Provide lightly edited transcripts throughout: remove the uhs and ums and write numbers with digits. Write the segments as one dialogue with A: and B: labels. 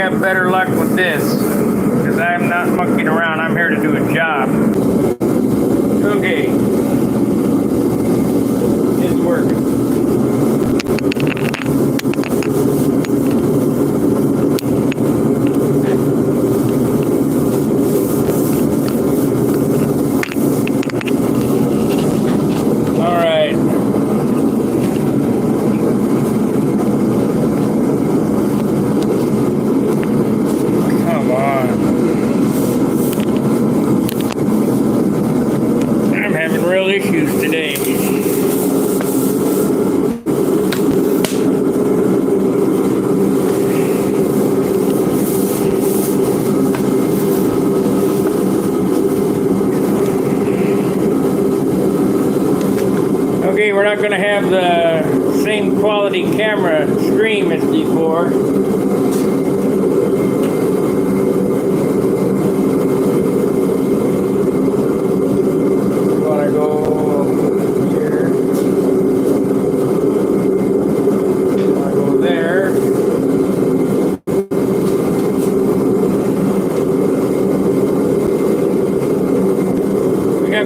A: have better luck with this, because I'm not monkeying around. I'm here to do a job. Okay. It's working. Issues today. Okay, we're not going to have the same quality camera stream as before.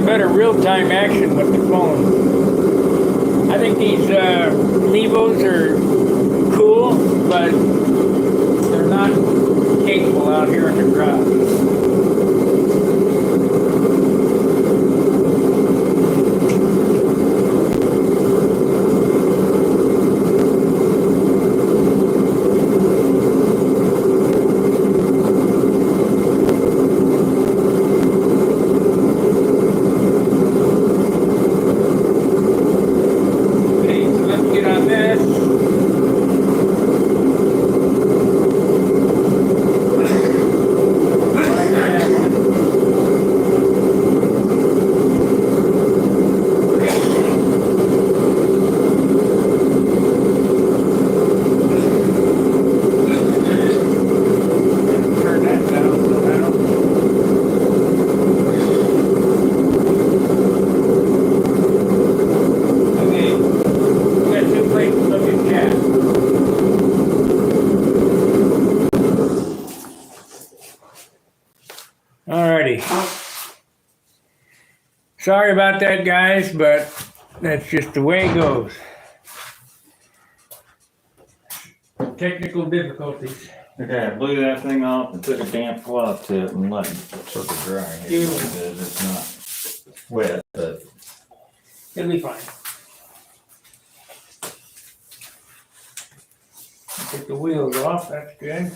A: Better real-time action with the phone. I think these Mevos are cool, but they're not capable out here in the garage. Alrighty. Sorry about that, guys, but that's just the way it goes. Technical difficulties.
B: Okay, I blew that thing off and took a damp cloth to it and let it sort of dry. It's not wet, but
A: it'll be fine. Take the wheels off, that's good.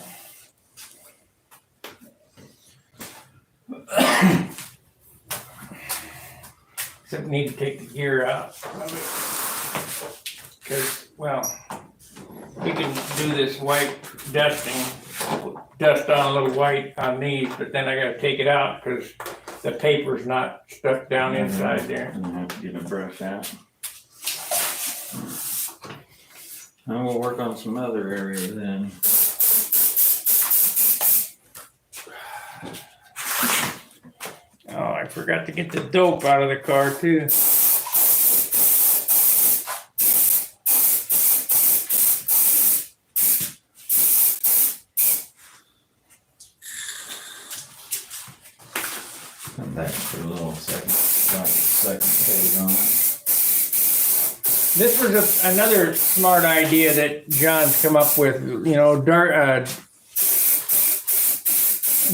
A: Except need to take the gear out because, well, we can do this white dusting, dust on a little white on these, but then I gotta take it out because the paper's not stuck down inside there.
B: And have to get a brush out. And we'll work on some other areas then.
A: Oh, I forgot to get the dope out of the car too.
B: Come back for a little second page on it.
A: This was another smart idea that John's come up with, you know,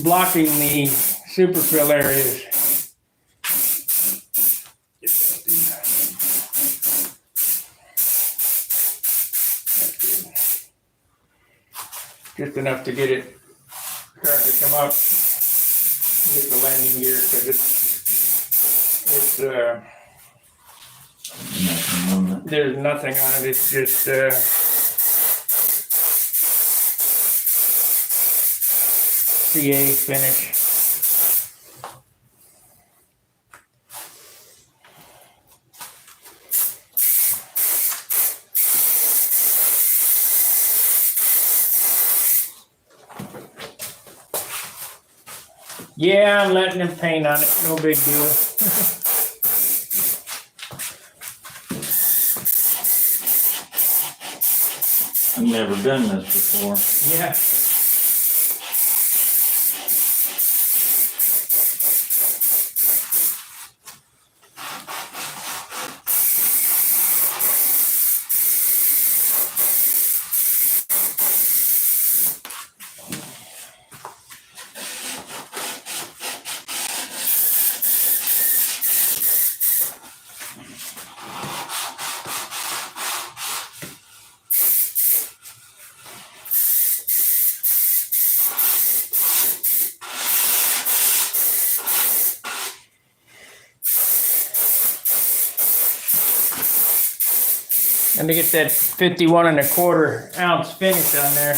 A: blocking the superfill areas. Just enough to get it starting to come up, get the landing gear, because it's there's nothing on it. It's just CA finish. Yeah, I'm letting him paint on it. No big deal.
B: I've never done this before.
A: Yeah. And to get that 51.25 ounce finish on there.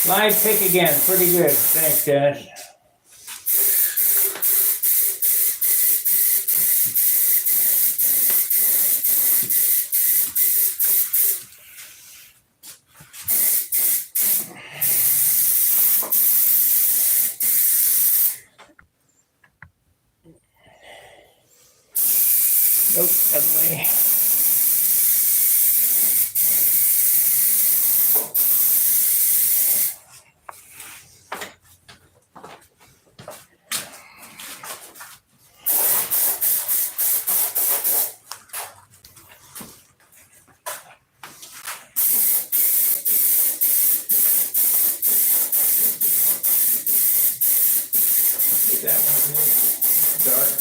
A: Live pick again, pretty good. Thanks, guys. Nope, other way. Get that one here. Dark.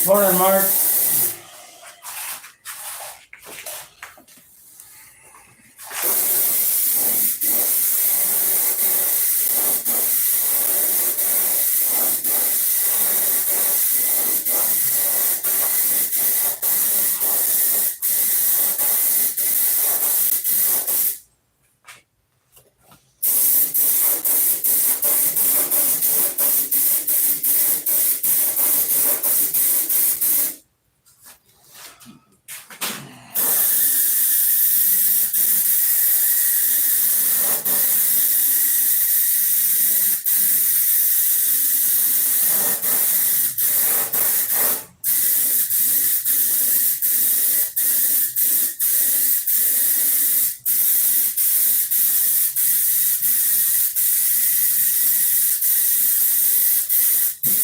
A: Morning, Mark.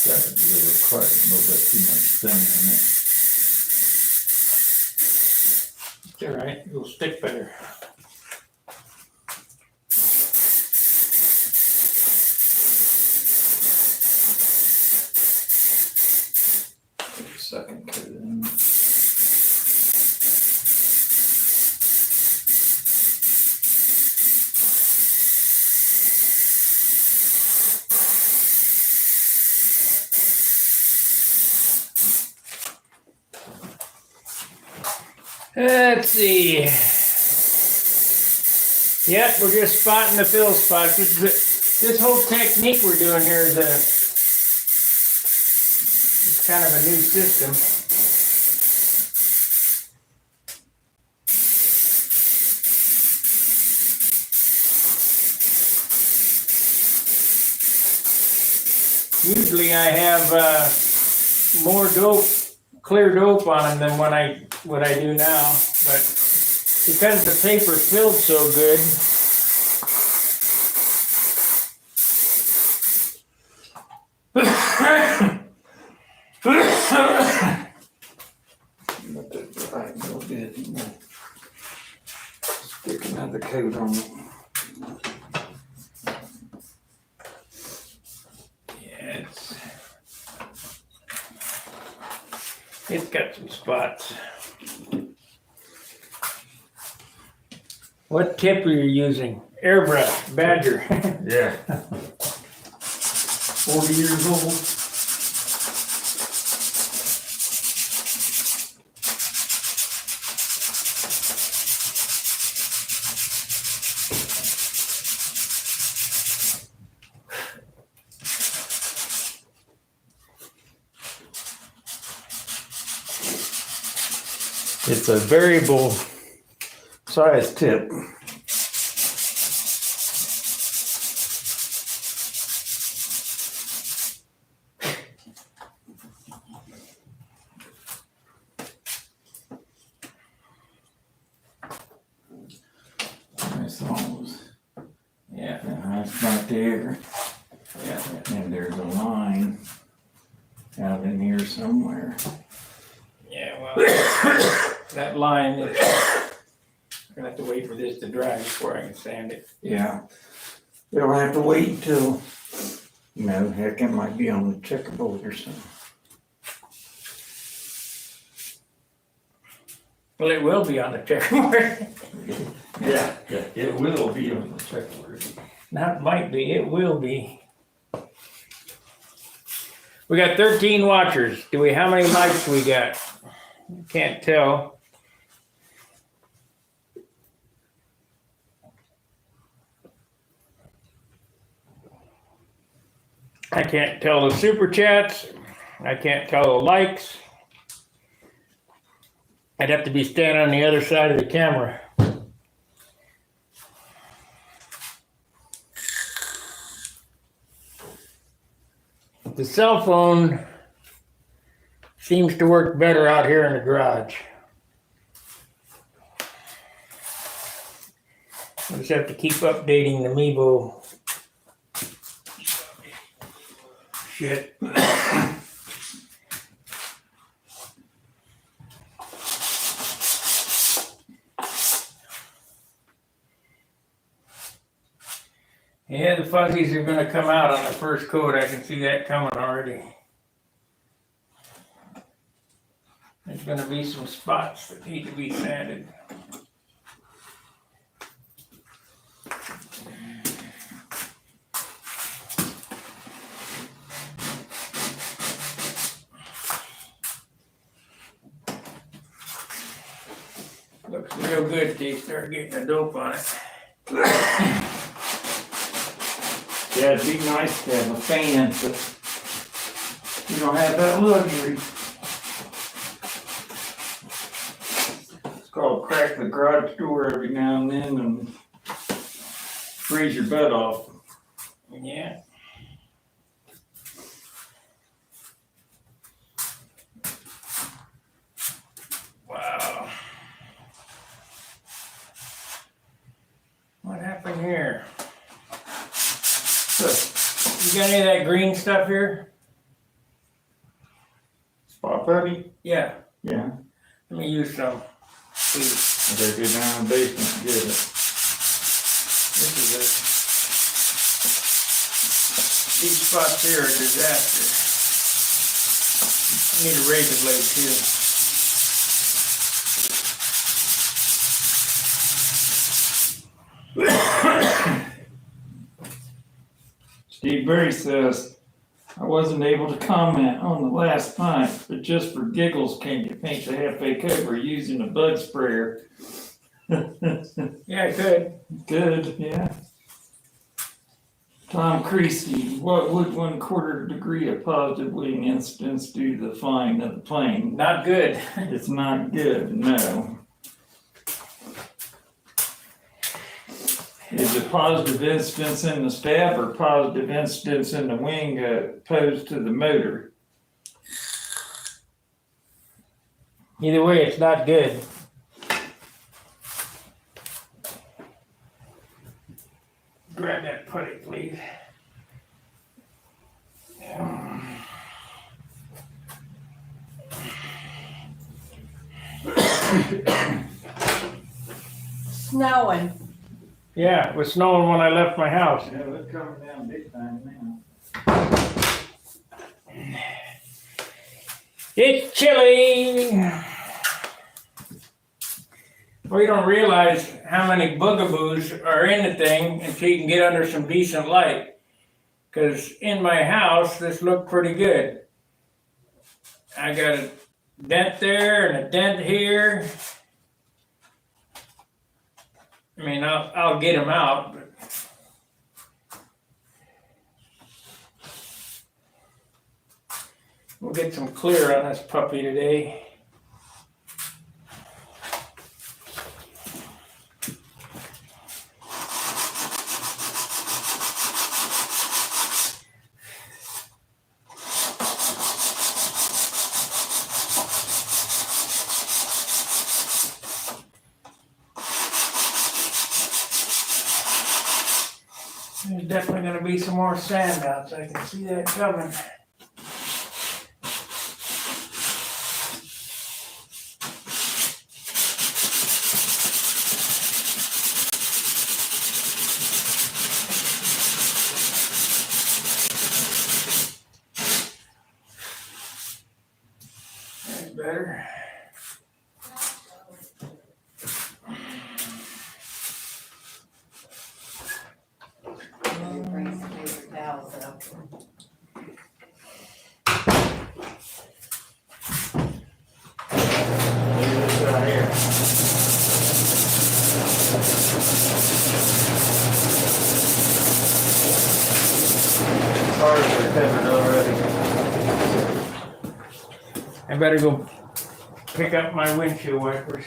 B: Got a little bit too much thinner in it.
A: It's all right. It'll stick better.
B: Second coat in.
A: Let's see. Yep, we're just spotting the fill spots. This whole technique we're doing here is it's kind of a new system. Usually I have more dope, clear dope on them than what I do now, but because the paper filled so good,
B: Let that dry a little bit. Stick another coat on it.
A: yeah, it's got some spots. What tip are you using? Airbrush, Badger.
B: Yeah.
A: 40 years old. It's a variable size tip.
B: That's almost. Yeah, that's right there. Yeah, out in here somewhere.
A: Yeah, well, that line, I'm gonna have to wait for this to dry before I can sand it.
B: Yeah. They'll have to wait until, heck, it might be on the checkerboard or something.
A: Well, it will be on the checkerboard.
B: Yeah, it will be on the checkerboard.
A: Not might be, it will be. We got 13 watchers. How many likes we got? Can't tell. I can't tell the super chats. I can't tell the likes. I'd have to be standing on the other side of the camera. The cell phone seems to work better out here in the garage. I just have to keep updating the Mevo shit. Yeah, the fuzzies are gonna come out on the first coat. I can see that coming already. There's gonna be some spots that need to be sanded. Looks real good till you start getting the dope on it.
B: Yeah, it'd be nice to have a fan, but you don't have that luxury. It's called crack the garage door every now and then and freeze your butt off.
A: Yeah. Wow. What happened here? You got any of that green stuff here?
B: Spot putty?
A: Yeah.
B: Yeah.
A: Let me use some, please.
B: I gotta go down in the basement and get it.
A: This is it. These spots here are a disaster. I need a razor blade too.
B: Steve Berry says, I wasn't able to comment on the last pipe, but just for giggles, can you paint the halfway cover using a bug sprayer?
A: Yeah, I could.
B: Good, yeah. Tom Creasy, what would 1/4 degree of positive wing incidence do to the flying of the plane?
A: Not good.
B: It's not good, no. Is it positive incidence in the stab or positive incidence in the wing opposed to the motor?
A: Either way, it's not good. Grab that putty, please.
C: Snowing.
A: Yeah, it was snowing when I left my house.
B: Yeah, it's coming down big time now.
A: It's chilly. Well, you don't realize how many boogaboos are in the thing until you can get under some decent light. Because in my house, this looked pretty good. I got a dent there and a dent here. I mean, I'll get them out, but we'll get some clear on this puppy today. There's definitely going to be some more sand outs. I can see that coming. better.
C: Bring some paper towels up.
B: Leave this out here. Cars are covered already.
A: I better go pick up my windshield wipers.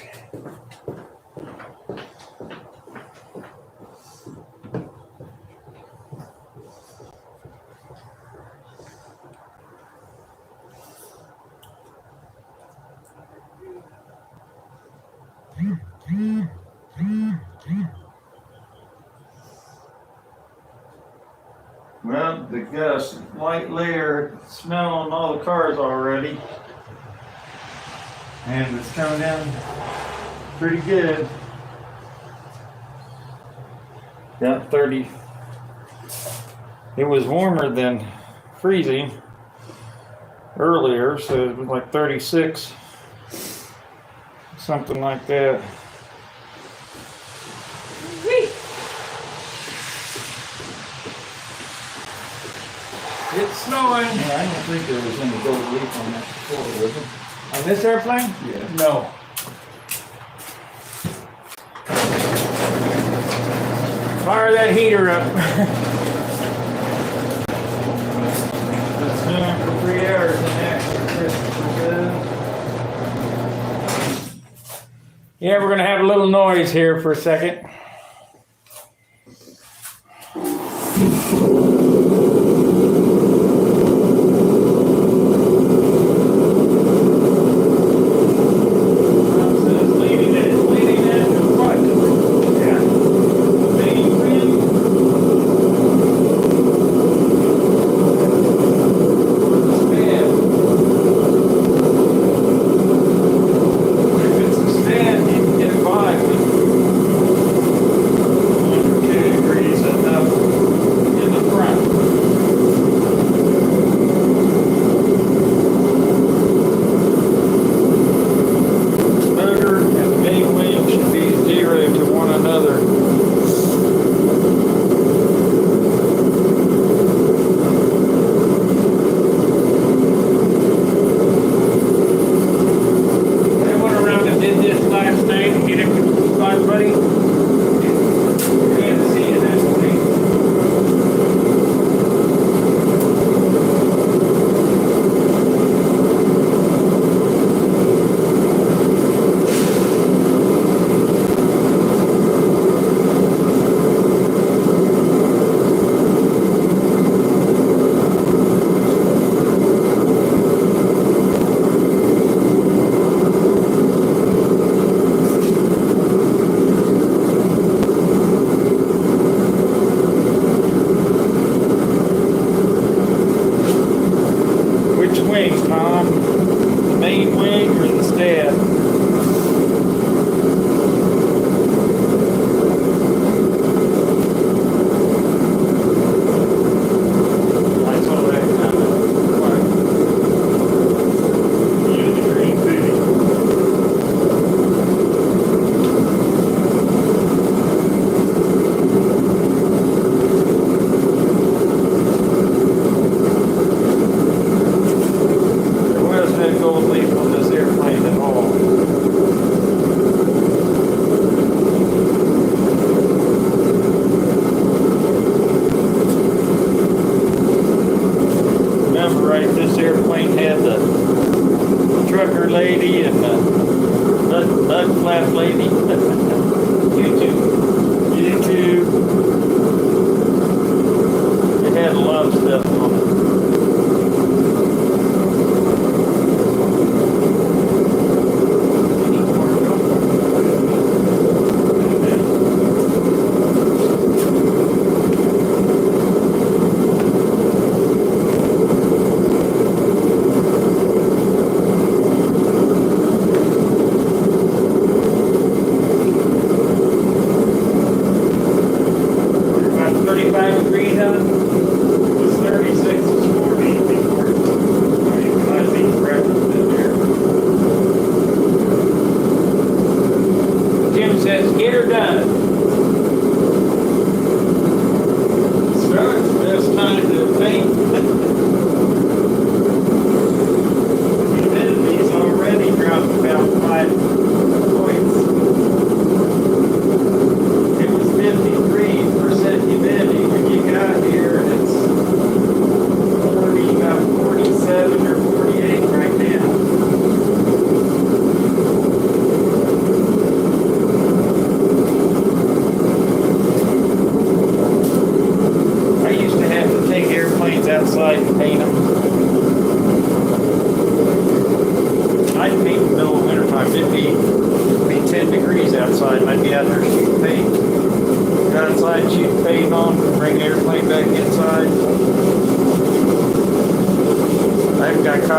B: Well, they got a light layer smell on all the cars already. And it's coming down pretty good. Got 30. It was warmer than freezing earlier, so it was like 36. Something like that.
A: It's snowing.
B: Yeah, I don't think there was any gold leaf on that before, was there?
A: On this airplane?
B: Yeah.
A: No. Fire that heater up.
B: It's snowing for 3 hours and actually Christmas.
A: Yeah, we're gonna have a little noise here for a second.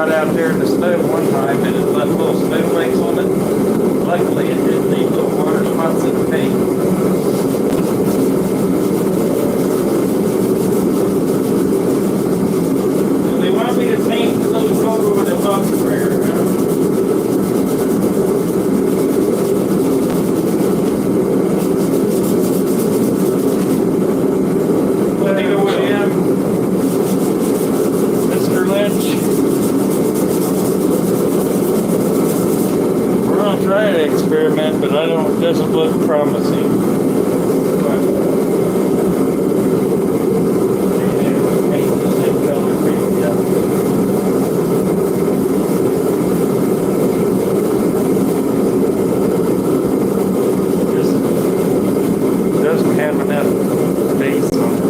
B: got out there in the snow one time and it left little snowflakes on it. Luckily, it didn't leave little water spots in the paint.
A: So they want me to paint the little photo with a bug sprayer, huh? Let me go with him. Mr. Lynch. We're gonna try to experiment, but I don't, doesn't look promising. But paint the same color paint, yeah. Just doesn't have enough base on it.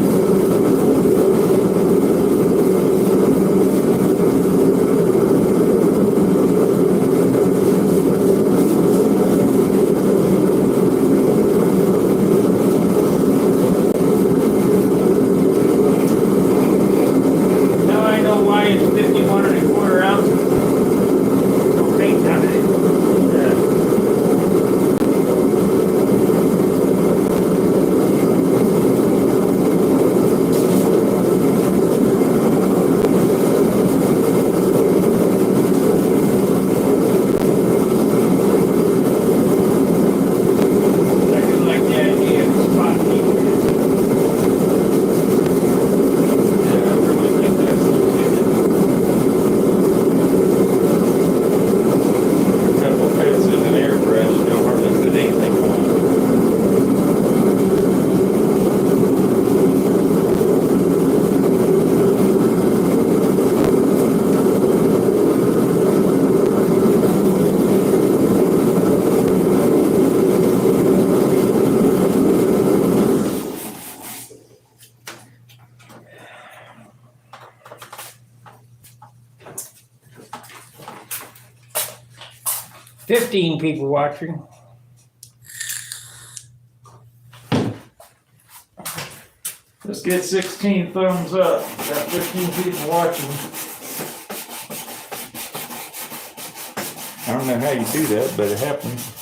A: Now I know why it's 51 1/4 ounces. No paint on it. I do like the idea of spot keeping. Yeah, I really think that's the ticket. A couple fences and airbrush, you don't hardly put anything on. $15 people watching.
B: Let's get 16 thumbs up. Got 15 people watching.
A: I don't know how you do that, but it happens.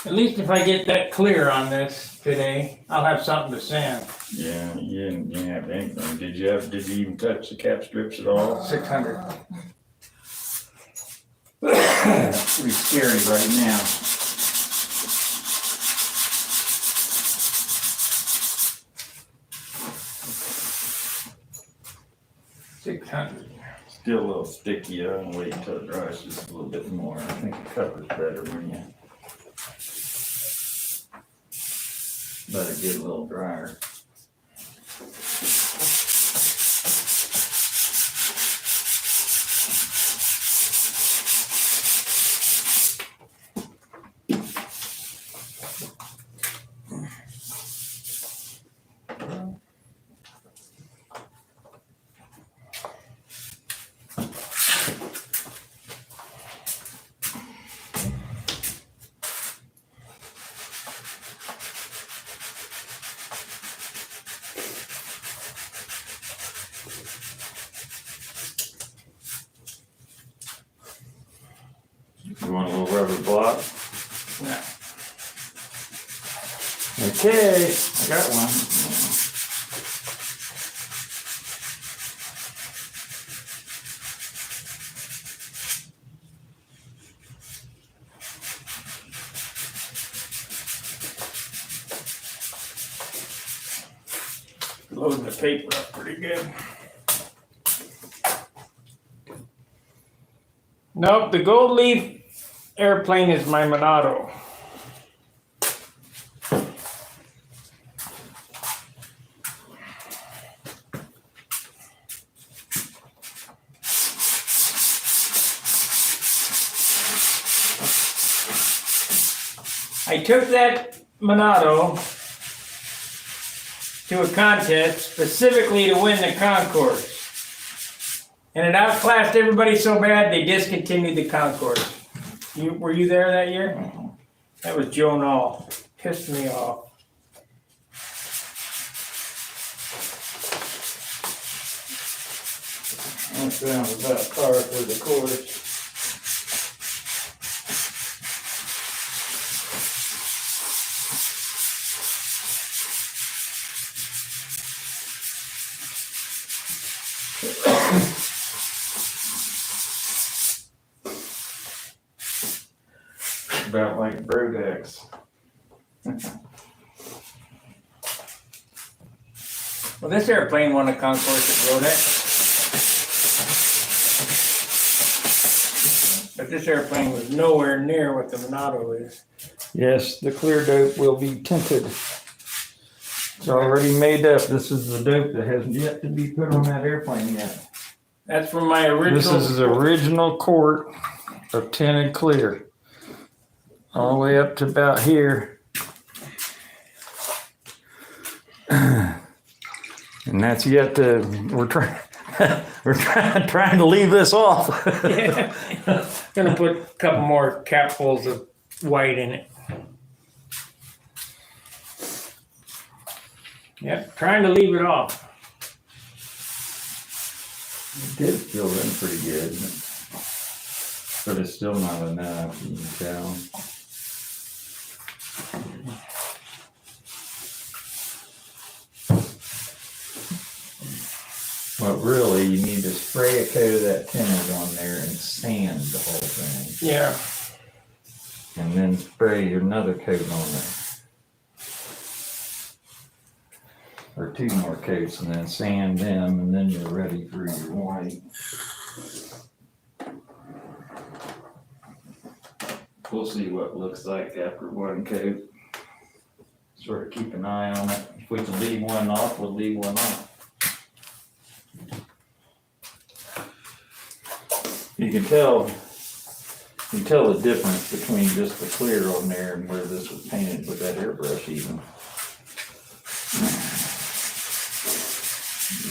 A: At least if I get that clear on this today, I'll have something to sand.
B: Yeah, you didn't have anything. Did you even touch the cap strips at all?
A: 600.
B: That's pretty scary right now. Still a little sticky. I'm gonna wait until it dries just a little bit more. I think the cover's better when you let it get a little drier. You want a little rubber block?
A: Yeah.
B: Okay, I got one.
A: Loading the paper up pretty good. Nope, the gold leaf airplane is my Monado. I took that Monado to a contest specifically to win the concourse. And it outclassed everybody so bad they discontinued the concourse. Were you there that year? That was Joe Knoll. Pissed me off.
B: That sounds about par for the course. About like Brodex.
A: Well, this airplane won a concourse at Rodex. But this airplane was nowhere near what the Monado is.
B: Yes, the clear dope will be tinted. It's already made up. This is the dope that has yet to be put on that airplane yet.
A: That's from my original.
B: This is the original quart of tinted clear. All the way up to about here. And that's yet to, we're trying to leave this off.
A: Yeah. Gonna put a couple more capfuls of white in it. Yep, trying to leave it off.
B: It did feel in pretty good, but it's still not enough, you can tell. But really, you need to spray a coat of that tinted on there and sand the whole thing.
A: Yeah.
B: And then spray another coat on there. Or 2 more coats and then sand them, and then you're ready for your white. We'll see what it looks like after 1 coat. Sort of keep an eye on it. If we can leave one off, we'll leave one off. You can tell the difference between just the clear on there and where this was painted with that airbrush even.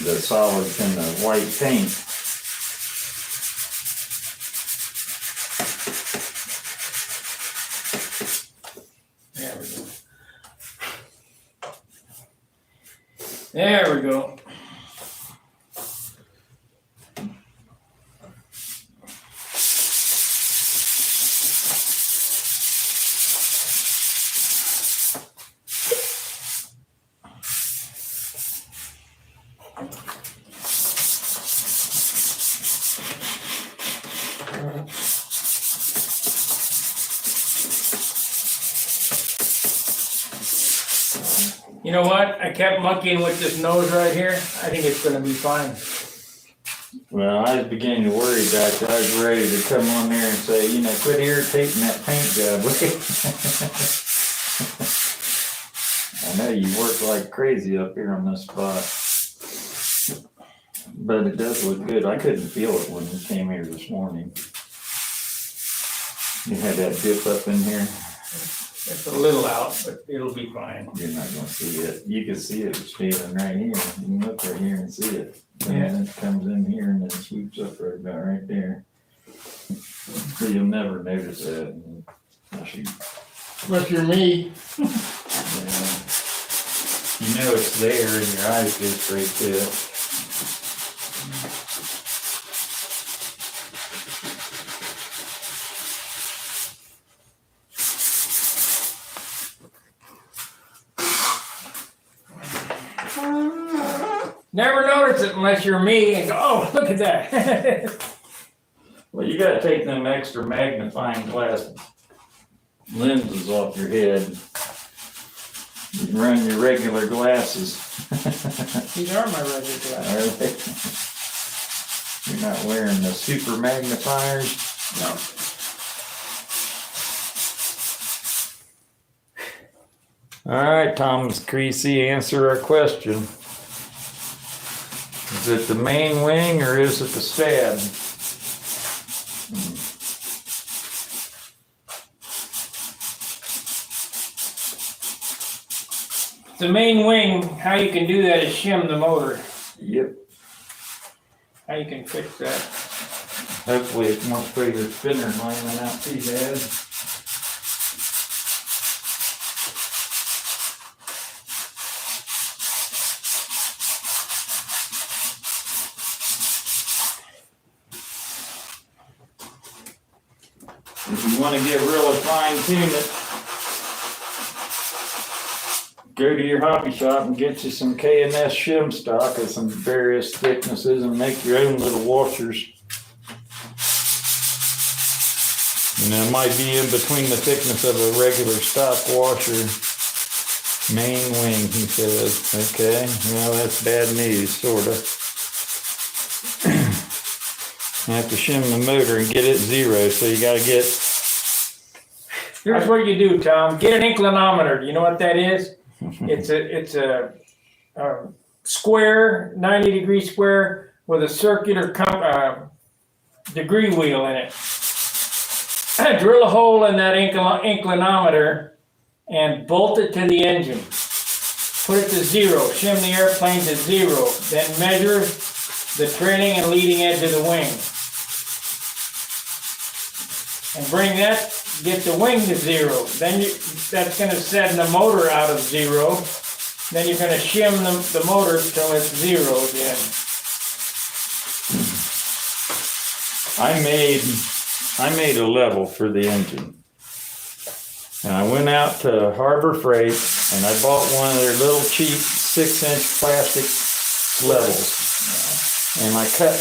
B: The solids in the white paint.
A: There we go. There we go. You know what? I kept mucking with this nose right here. I think it's gonna be fine.
B: Well, I was beginning to worry about you. I was ready to come on there and say, quit irritating that paint job. I know you work like crazy up here on this spot. But it does look good. I couldn't feel it when we came here this morning. You had that dip up in here.
A: It's a little out, but it'll be fine.
B: You're not gonna see it. You can see it standing right here. You can look right here and see it. And
A: Yeah.
B: then it comes in here and then swoops up right about right there. So you'll never notice that unless you,
A: Unless you're me.
B: you know it's there and your eyes go straight to it.
A: Never notice it unless you're me and go, oh, look at that.
B: Well, you gotta take them extra magnifying glass lenses off your head. You can run your regular glasses.
A: These are my regular glasses.
B: Are they? You're not wearing the super magnifiers?
A: No.
B: All right, Thomas Creasy, answer our question. Is it the main wing or is it the stab?
A: The main wing, how you can do that is shim the motor.
B: Yep.
A: How you can fix that.
B: Hopefully it won't throw your spinner lining out too bad. If you want to get really fine tune it, go to your hobby shop and get you some K&S shim stock of some various thicknesses and make your own little washers. And it might be in between the thickness of a regular stock washer. Main wing, he says. Okay, well that's bad news, sorta. You have to shim the motor and get it zero, so you gotta get...
A: Here's what you do, Tom. Get an inclinometer. Do you know what that is? It's a square, 90-degree square with a circular degree wheel in it. Drill a hole in that inclinometer and bolt it to the engine. Put it to zero. Shim the airplane to zero. Then measure the trailing and leading edge of the wing. And bring that, get the wing to zero. Then that's going to send the motor out of zero. Then you're going to shim the motor till it's zero again.
B: I made a level for the engine. And I went out to Harbor Freight and I bought one of their little cheap 6-inch plastic levels. And I cut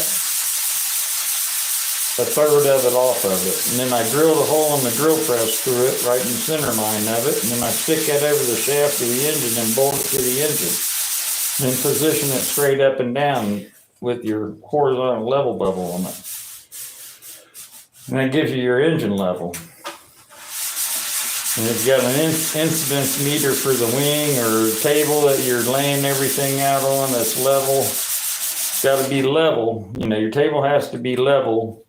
B: a third of it off of it. And then I drilled a hole in the drill press through it, right in the center line of it. And then I stick that over the shaft of the engine and bolt it to the engine. And then position it straight up and down with your horizontal level bubble on it. And that gives you your engine level. And if you got an incidence meter for the wing or table that you're laying everything out on that's level, it's got to be level. You know, your table has to be level.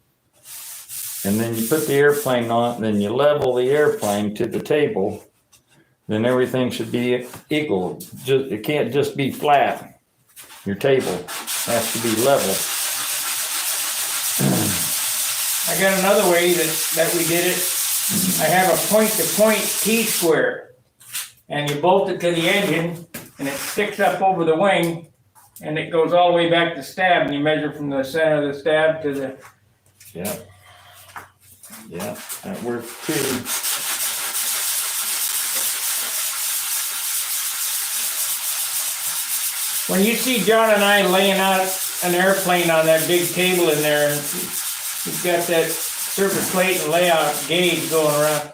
B: And then you put the airplane on it, and then you level the airplane to the table. Then everything should be equal. It can't just be flat. Your table has to be level.
A: I got another way that we did it. I have a point-to-point T-square, and you bolt it to the engine, and it sticks up over the wing, and it goes all the way back to stab, and you measure from the center of the stab to the...
B: Yeah. Yeah, that works too.
A: When you see John and I laying out an airplane on that big table in there, and you've got that surface plate and layout gauge going around,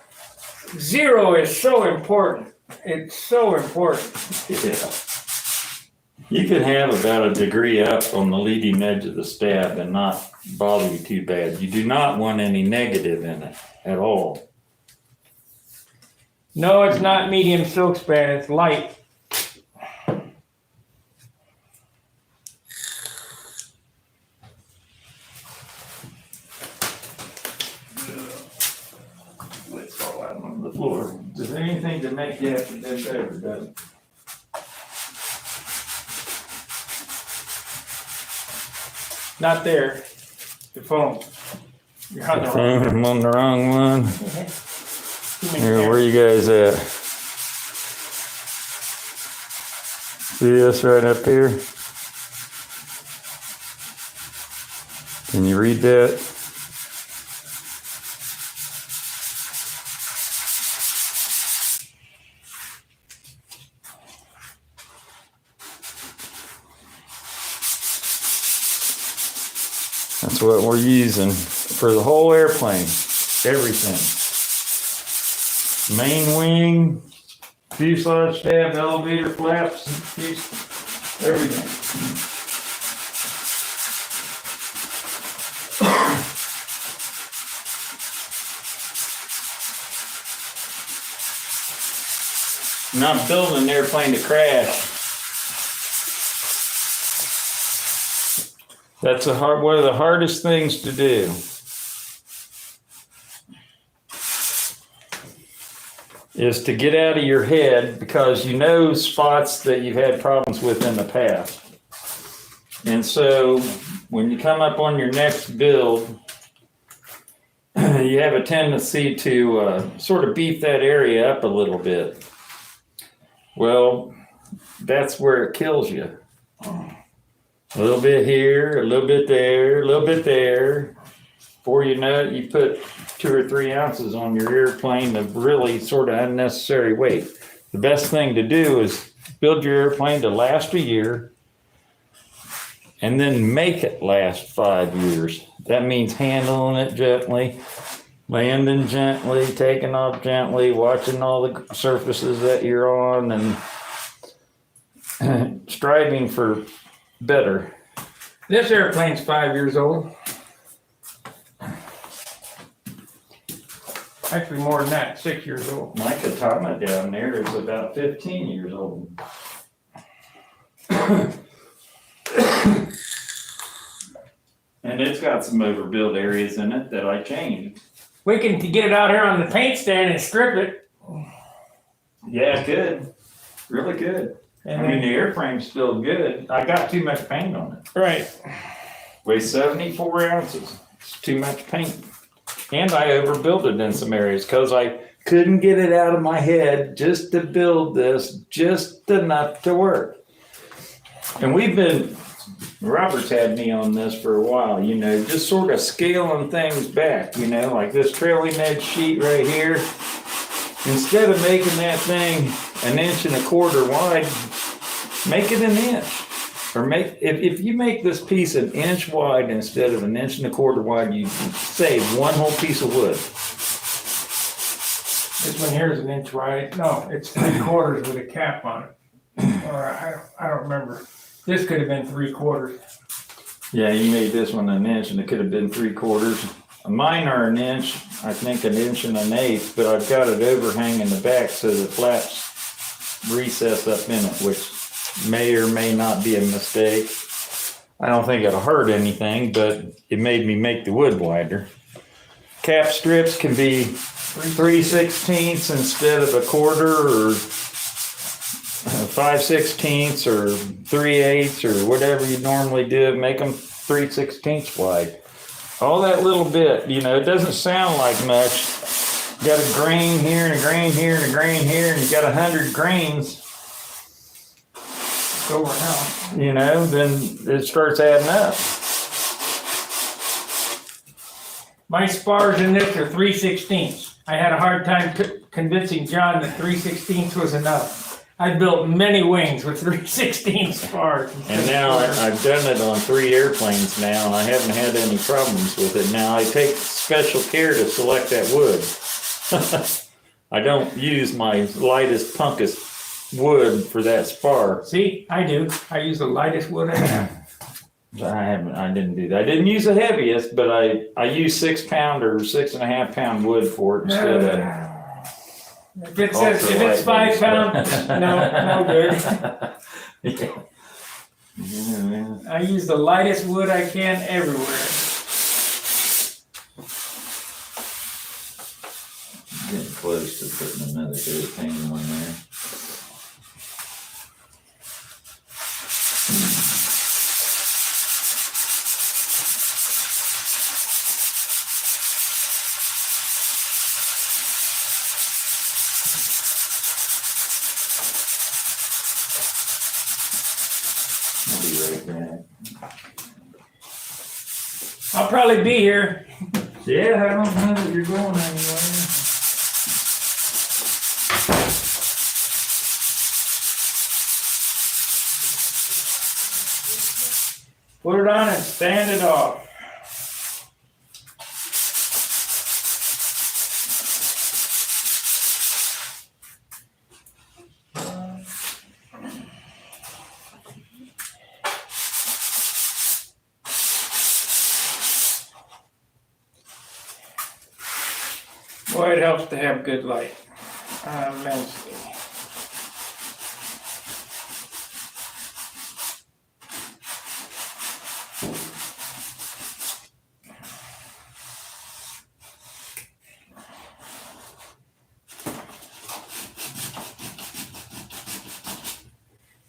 A: zero is so important. It's so important.
B: Yeah. You can have about a degree up on the leading edge of the stab and not bother you too bad. You do not want any negative in it at all.
A: No, it's not medium silk span, it's light.
B: Let's fall out on the floor. Is there anything to make you have to bend over, does it?
A: Not there. The phone. You're on the wrong.
B: Phone, I'm on the wrong one.
A: Too many
B: Here, where
A: cameras.
B: you guys at? See this right up here? Can you read that? That's what we're using for the whole airplane. Everything. Main wing, fuselage stab, elevator flaps, everything. Not building an airplane to crash. That's one of the hardest things to do. Is to get out of your head, because you know spots that you've had problems with in the past. And so when you come up on your next build, you have a tendency to sort of beef that area up a little bit. Well, that's where it kills you. A little bit here, a little bit there, a little bit there. Before you know it, you put 2 or 3 ounces on your airplane of really sort of unnecessary weight. The best thing to do is build your airplane to last a year and then make it last 5 years. That means handling it gently, landing gently, taking off gently, watching all the surfaces that you're on, and striving for better.
A: This airplane's 5 years old. Actually, more than that, 6 years old.
B: My katana down there is about 15 years old. And it's got some overbuilt areas in it that I changed.
A: We can get it out here on the paint stand and strip it.
B: Yeah, good. Really good.
A: And
B: I mean, the airframe's still good. I got too much paint on it.
A: right.
B: Weighs 74 ounces. It's too much paint. And I overbuilt it in some areas because I couldn't get it out of my head just to build this just enough to work. And Robert's had me on this for a while, just sort of scaling things back, like this trailing edge sheet right here. Instead of making that thing 1.25 inches wide, make it 1 inch. Or if you make this piece 1 inch wide instead of 1.25 inches wide, you save one whole piece of wood.
A: This one here is 1 inch wide. No, it's 3/4 with a cap on it. Or I don't remember. This could have been 3/4.
B: Yeah, you made this one 1 inch and it could have been 3/4. Mine are 1 inch, I think 1 1/8 inches, but I've got it overhanging the back so the flaps recess up in it, which may or may not be a mistake. I don't think it'll hurt anything, but it made me make the wood wider. Cap strips can be 3/16 instead of 1/4, or 5/16 or 3/8 or whatever you normally do. Make them 3/16 wide. All that little bit, it doesn't sound like much. You got a grain here and a grain here and a grain here, and you got 100 grains.
A: It's over now.
B: Then it starts adding up.
A: My spars in this are 3/16. I had a hard time convincing John that 3/16 was enough. I built many wings with 3/16 spars.
B: And now I've done it on 3 airplanes now, and I haven't had any problems with it. Now I take special care to select that wood. I don't use my lightest, punkest wood for that spar.
A: See, I do. I use the lightest wood I have.
B: I didn't do that. I didn't use the heaviest, but I use 6 pound or 6.5 pound wood for it instead of.
A: If it's 5 pounds, no good.
B: Yeah.
A: I use the lightest wood I can everywhere.
B: Getting close to putting another good thing on there. I'll be right back.
A: I'll probably be here.
B: Yeah, I don't know that you're going anywhere.
A: Put it on and stand it off. Boy, it helps to have good light. Immensely.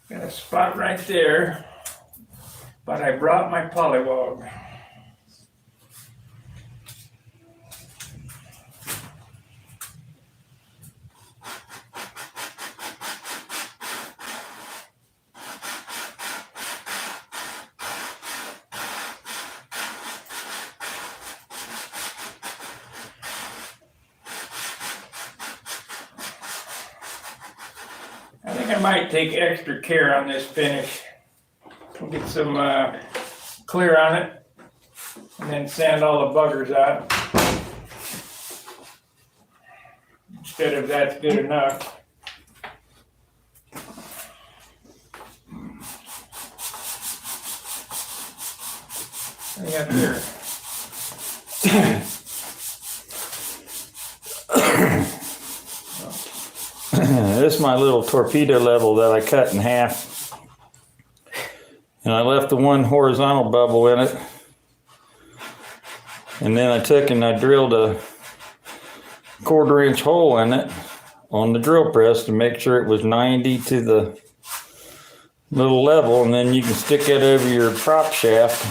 A: Got a spot right there, but I brought my polywog. I might take extra care on this finish. Get some clear on it, and then sand all the buggers out. Instead of that's good enough. I got there.
B: This is my little torpedo level that I cut in half. And I left the one horizontal bubble in it. And then I took and I drilled a 1/4-inch hole in it on the drill press to make sure it was 90 to the little level. And then you can stick it over your prop shaft,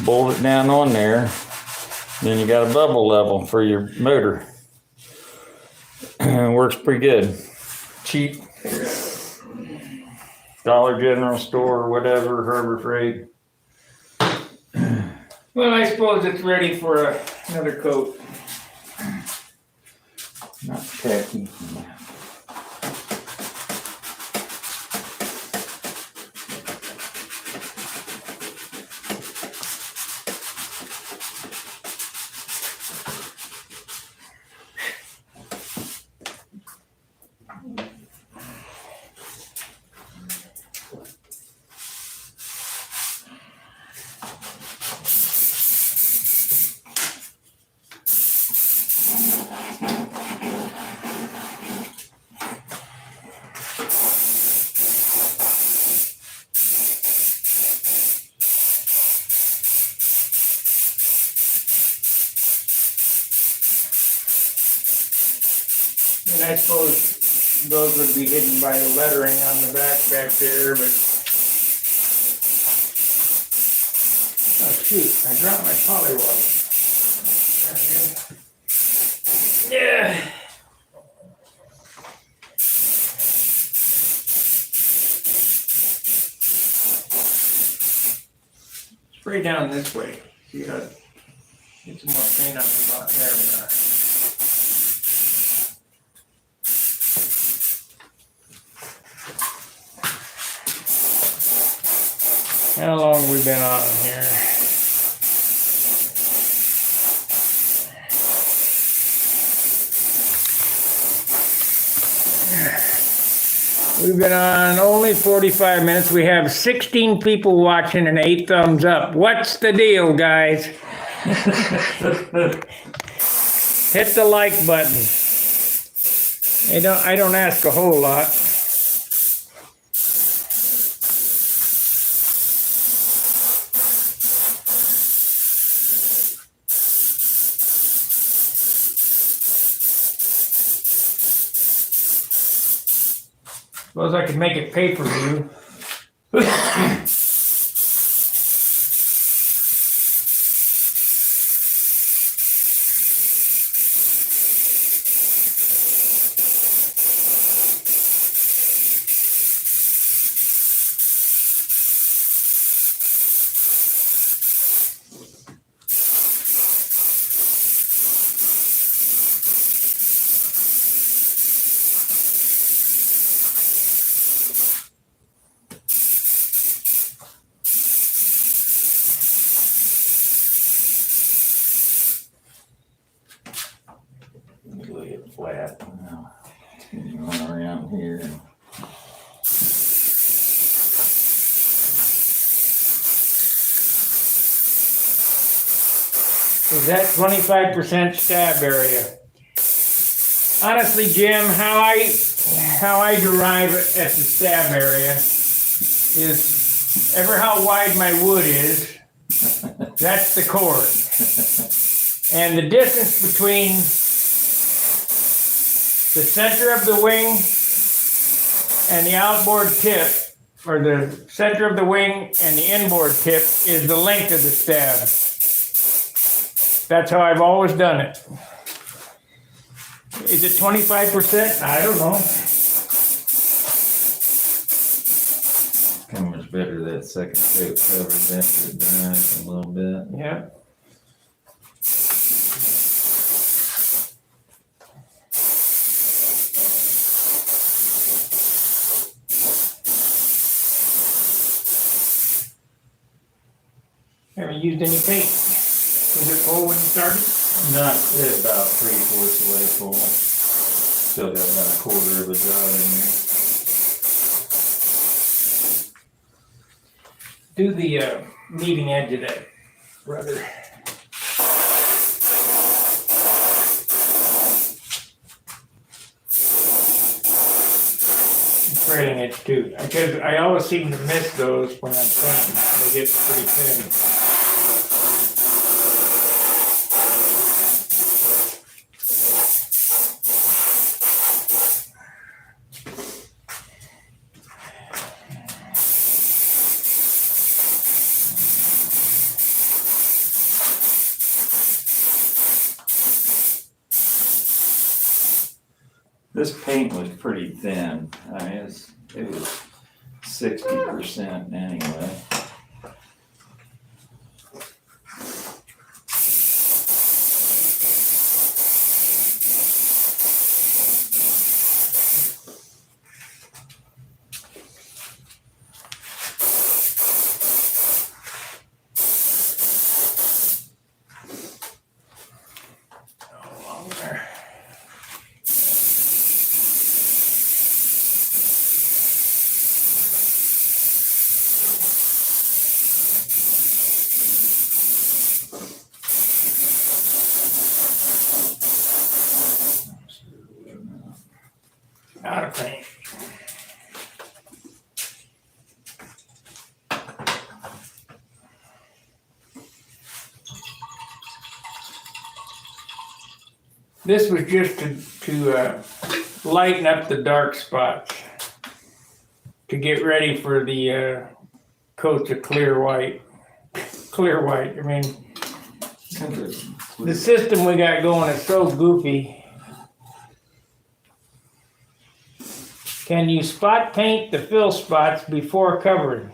B: bolt it down on there. Then you got a bubble level for your motor. It works pretty good. Cheap. Dollar General store or whatever, Harbor Freight.
A: Well, I suppose it's ready for another coat.
B: Not tacky.
A: And I suppose those would be hidden by the lettering on the back there, but. Oh shoot, I dropped my polywog. There it is. Yeah. Spray down this way. See how, get some more paint on the bottom. There we are. How long have we been on here? We've been on only 45 minutes. We have 16 people watching and 8 thumbs up. What's the deal, guys? Hit the like button. I don't ask a whole lot. Suppose I could make it pay per view.
B: Lay it flat. Now, run around here.
A: Is that 25% stab area? Honestly, Jim, how I derive it at the stab area is ever how wide my wood is, that's the cord. And the distance between the center of the wing and the outboard tip, or the center of the wing and the inboard tip, is the length of the stab. That's how I've always done it. Is it 25%? I don't know.
B: How much better that second coat covers after it dries a little bit.
A: Yeah. Haven't used any paint. Was it full when you started?
B: Not about 3/4 the way full. Still got about a quarter of a jar in there.
A: Do the leading edge of that, brother. Trailing edge too, because I always seem to miss those when I'm painting. They get pretty thin.
B: This paint was pretty thin. I mean, it was 60% anyway.
A: Along there. Out of paint. This was just to lighten up the dark spots, to get ready for the coats of clear white. Clear white. I mean, the system we got going is so goofy. Can you spot paint the fill spots before covering?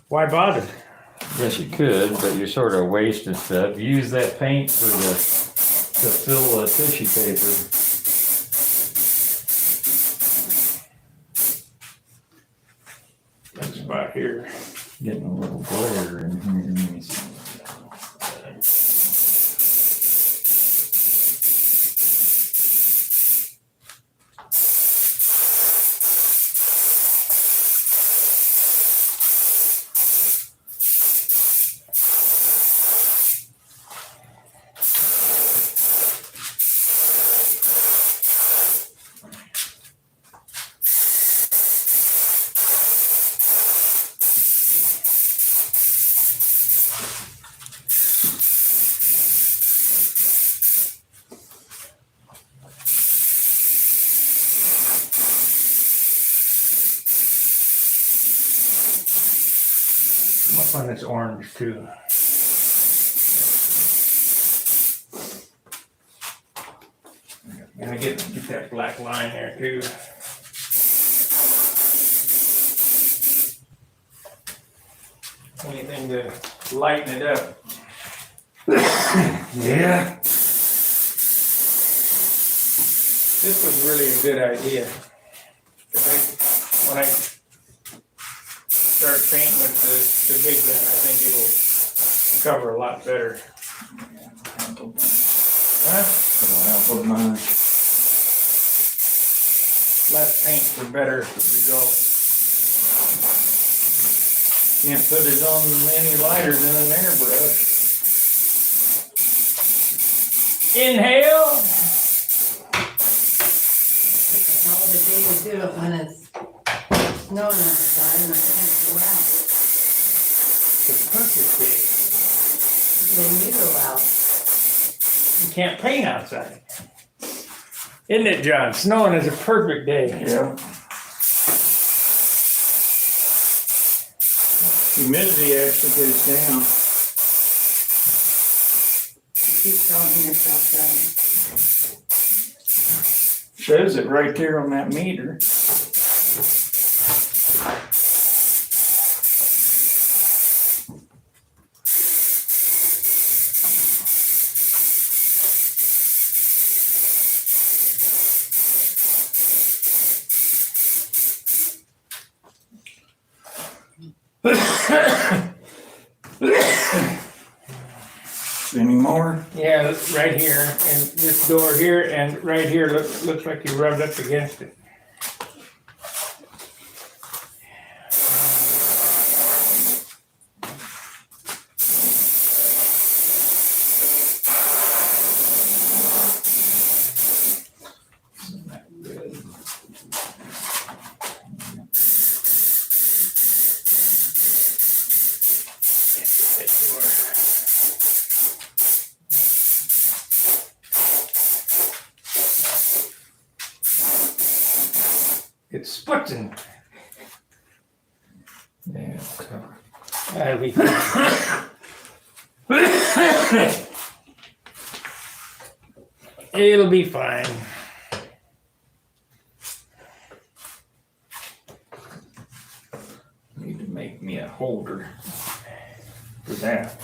A: Why bother?
B: Yes, you could, but you're sort of wasting stuff. Use that paint for to fill tissue paper.
A: That spot here.
B: Getting a little glare in here. Let me see.
A: I'm up on this orange too. Gonna get that black line there too. Anything to lighten it up.
B: Yeah.
A: This was really a good idea. When I start painting with the big gun, I think it'll cover a lot better. Huh?
B: It'll help with mine.
A: Less paint for better results.
B: Can't put it on any lighter than an airbrush.
A: Inhale.
C: How would it be to do it when it's snowing outside and I can't go out?
A: The perfect
C: Then you go out.
A: day. You can't paint outside. Isn't it, John? Snowing is a perfect day.
B: Yeah. Humidity actually goes down.
C: Keep telling yourself that.
B: Shows it right there on that meter.
A: right here, and this door here, and right here looks like you rubbed up against it. It's splitting.
B: Yeah, cover.
A: That'll be fine. It'll be fine.
B: Need to make me a holder for that.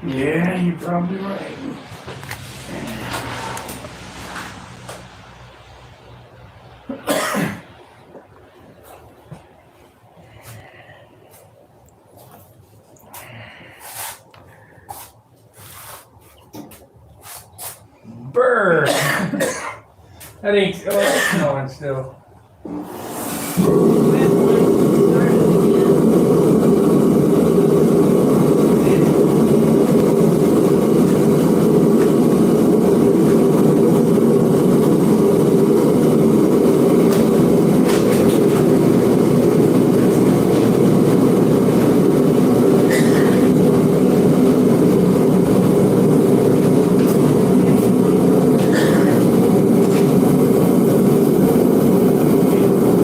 A: Yeah, you're probably right. Burr. That ain't. Oh, it's snowing still.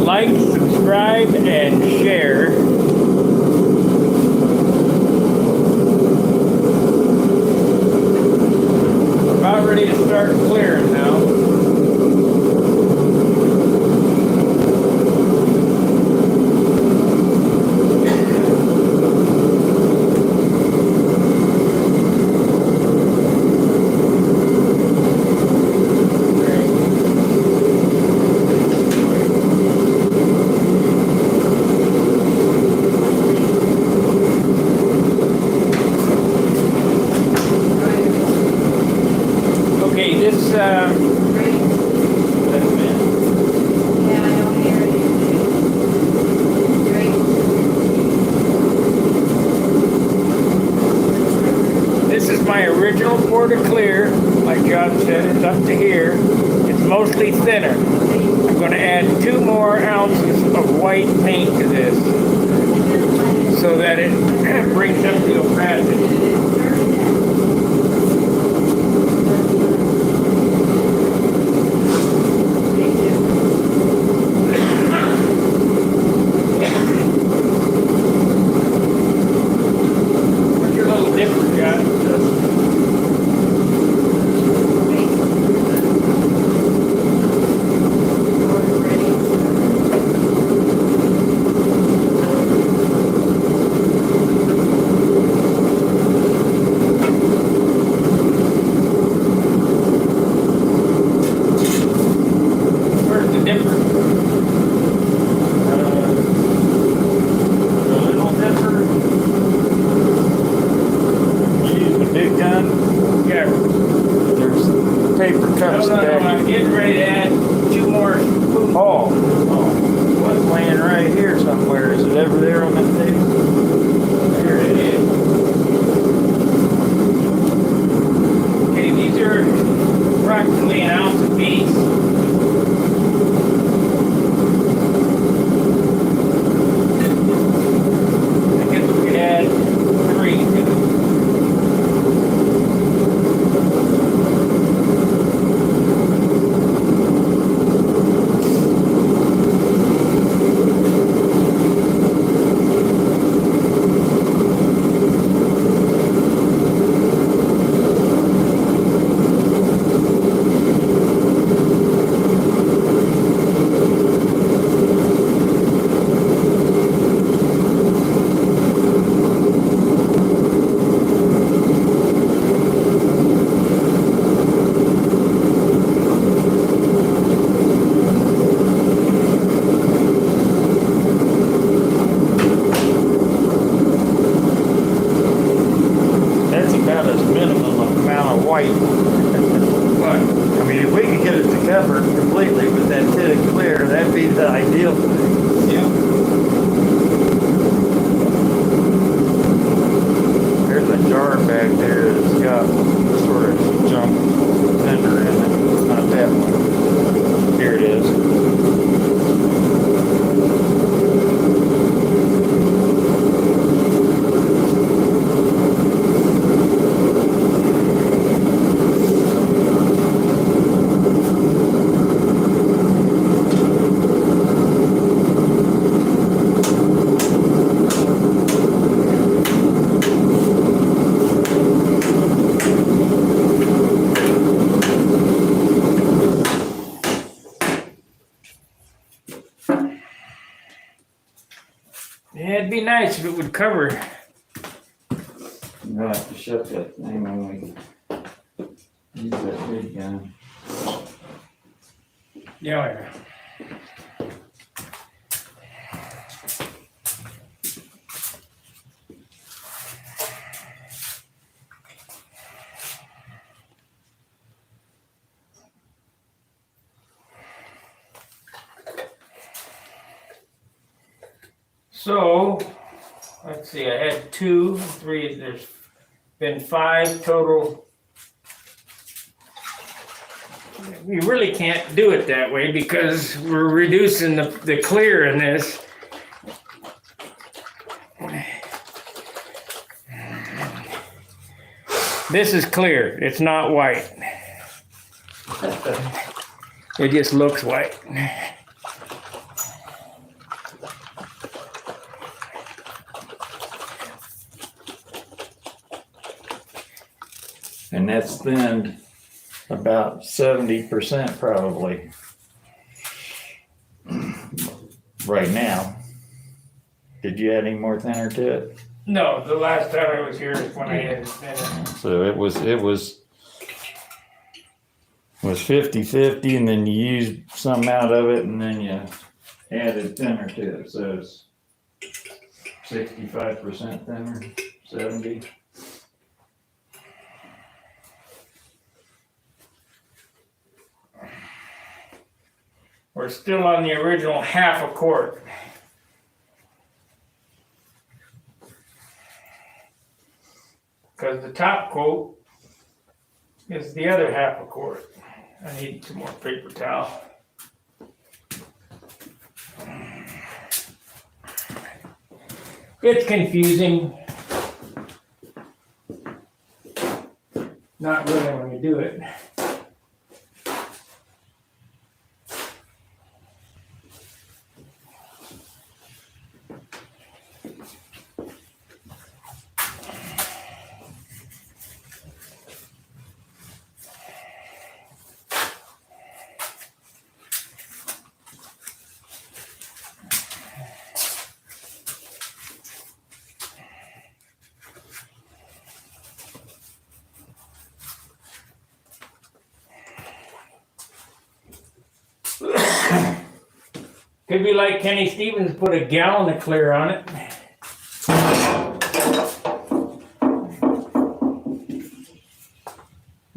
A: Like, subscribe, and share. About ready to start clearing now. Okay, this, this is my original Porta Clear. Like John said, it's up to here. It's mostly thinner. I'm going to add 2 more ounces of white paint to this so that it brings up the opacity. What's your little dipper, John? Yeah, it'd be nice if it would cover.
B: You'll have to shut that thing when we use that big gun.
A: Yeah. So, let's see, I had 2, 3, there's been 5 total. We really can't do it that way because we're reducing the clear in this. This is clear, it's not white. It just looks white.
B: And that's thinned about 70% probably right now. Did you add any more thinner to it?
A: No, the last time I was here is when I had thinner.
B: So it was 50-50, and then you used some out of it, and then you added thinner to it. So it's 65% thinner, 70.
A: We're still on the original half a quart. Because the top coat is the other half a quart. I need some more paper towel. It's confusing. Not really when you do it. Could be like Kenny Stevens put a gallon of clear on it.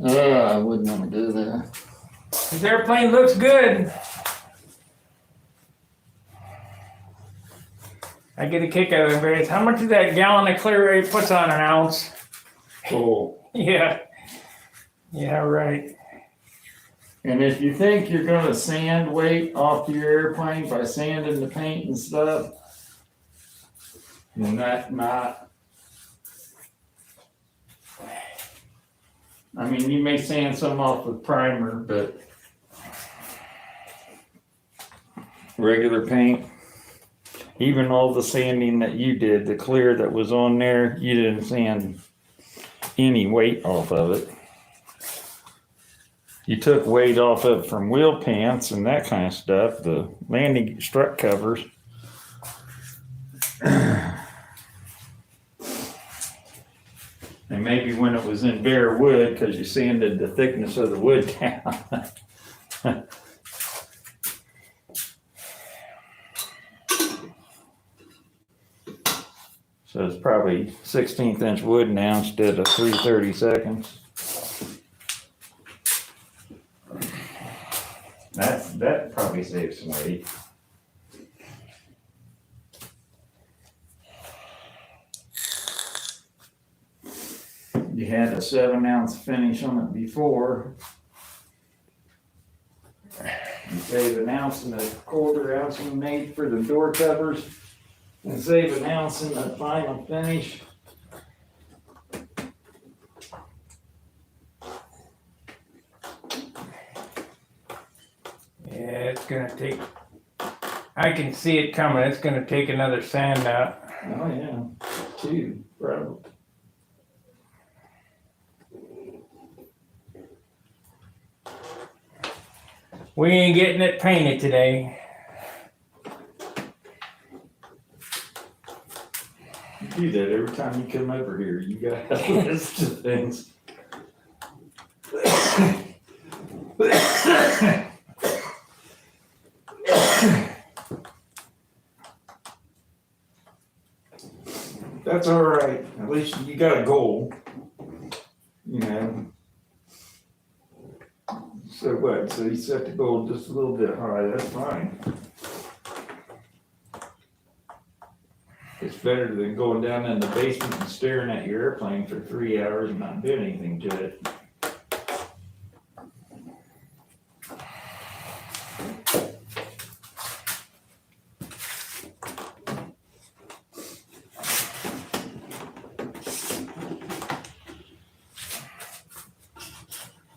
B: I wouldn't want to do that.
A: This airplane looks good. I get a kick out of it. How much is that gallon of clear he puts on an ounce?
B: Cool.
A: Yeah. Yeah, right.
B: And if you think you're gonna sand weight off your airplane by sanding the paint and stuff, then that's not. I mean, you may sand some off with primer, but regular paint, even all the sanding that you did, the clear that was on there, you didn't sand any weight off of it. You took weight off of it from wheel pants and that kind of stuff, the landing strut covers. And maybe when it was in bare wood, because you sanded the thickness of the wood down. So it's probably 16th inch wood now instead of 3/32. That probably saves some weight. You had a 7-ounce finish on it before. You save 1 ounce and 1/4 ounce you made for the door covers, and save 1 ounce in the final finish.
A: Yeah, it's gonna take, I can see it coming. It's gonna take another sand out.
B: Oh, yeah, 2, probably.
A: We ain't getting it painted today.
B: You do that every time you come over here. You got a list of things. That's all right. At least you got a goal. You know. So what? So you set the goal just a little bit high. That's fine. It's better than going down in the basement and staring at your airplane for 3 hours and not doing anything to it.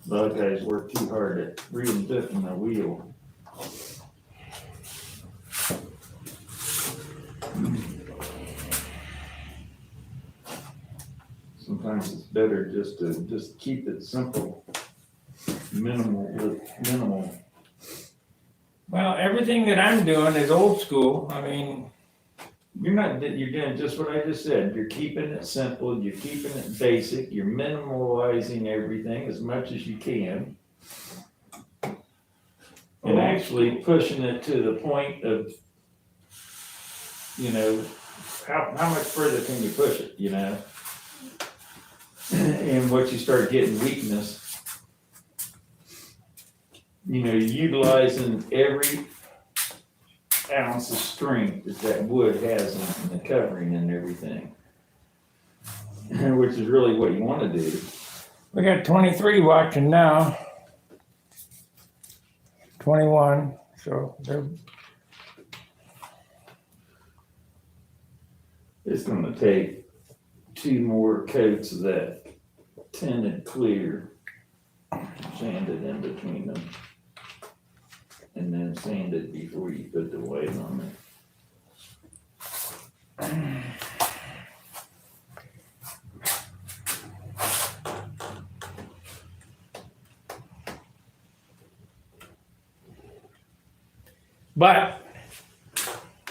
B: A lot of guys work too hard at reinventing the wheel. Sometimes it's better just to keep it simple, minimal.
A: Well, everything that I'm doing is old school. I mean,
B: You're doing just what I just said. You're keeping it simple, you're keeping it basic, you're minimalizing everything as much as you can. And actually pushing it to the point of, you know, how much further can you push it, you know? And once you start getting weakness, you know, utilizing every ounce of strength that wood has in the covering and everything, which is really what you want to do.
A: we got 23 watching now. 21. So they're
B: It's going to take 2 more coats of that tinted clear, sanded in between them, and then sanded before you put the white on it.
A: But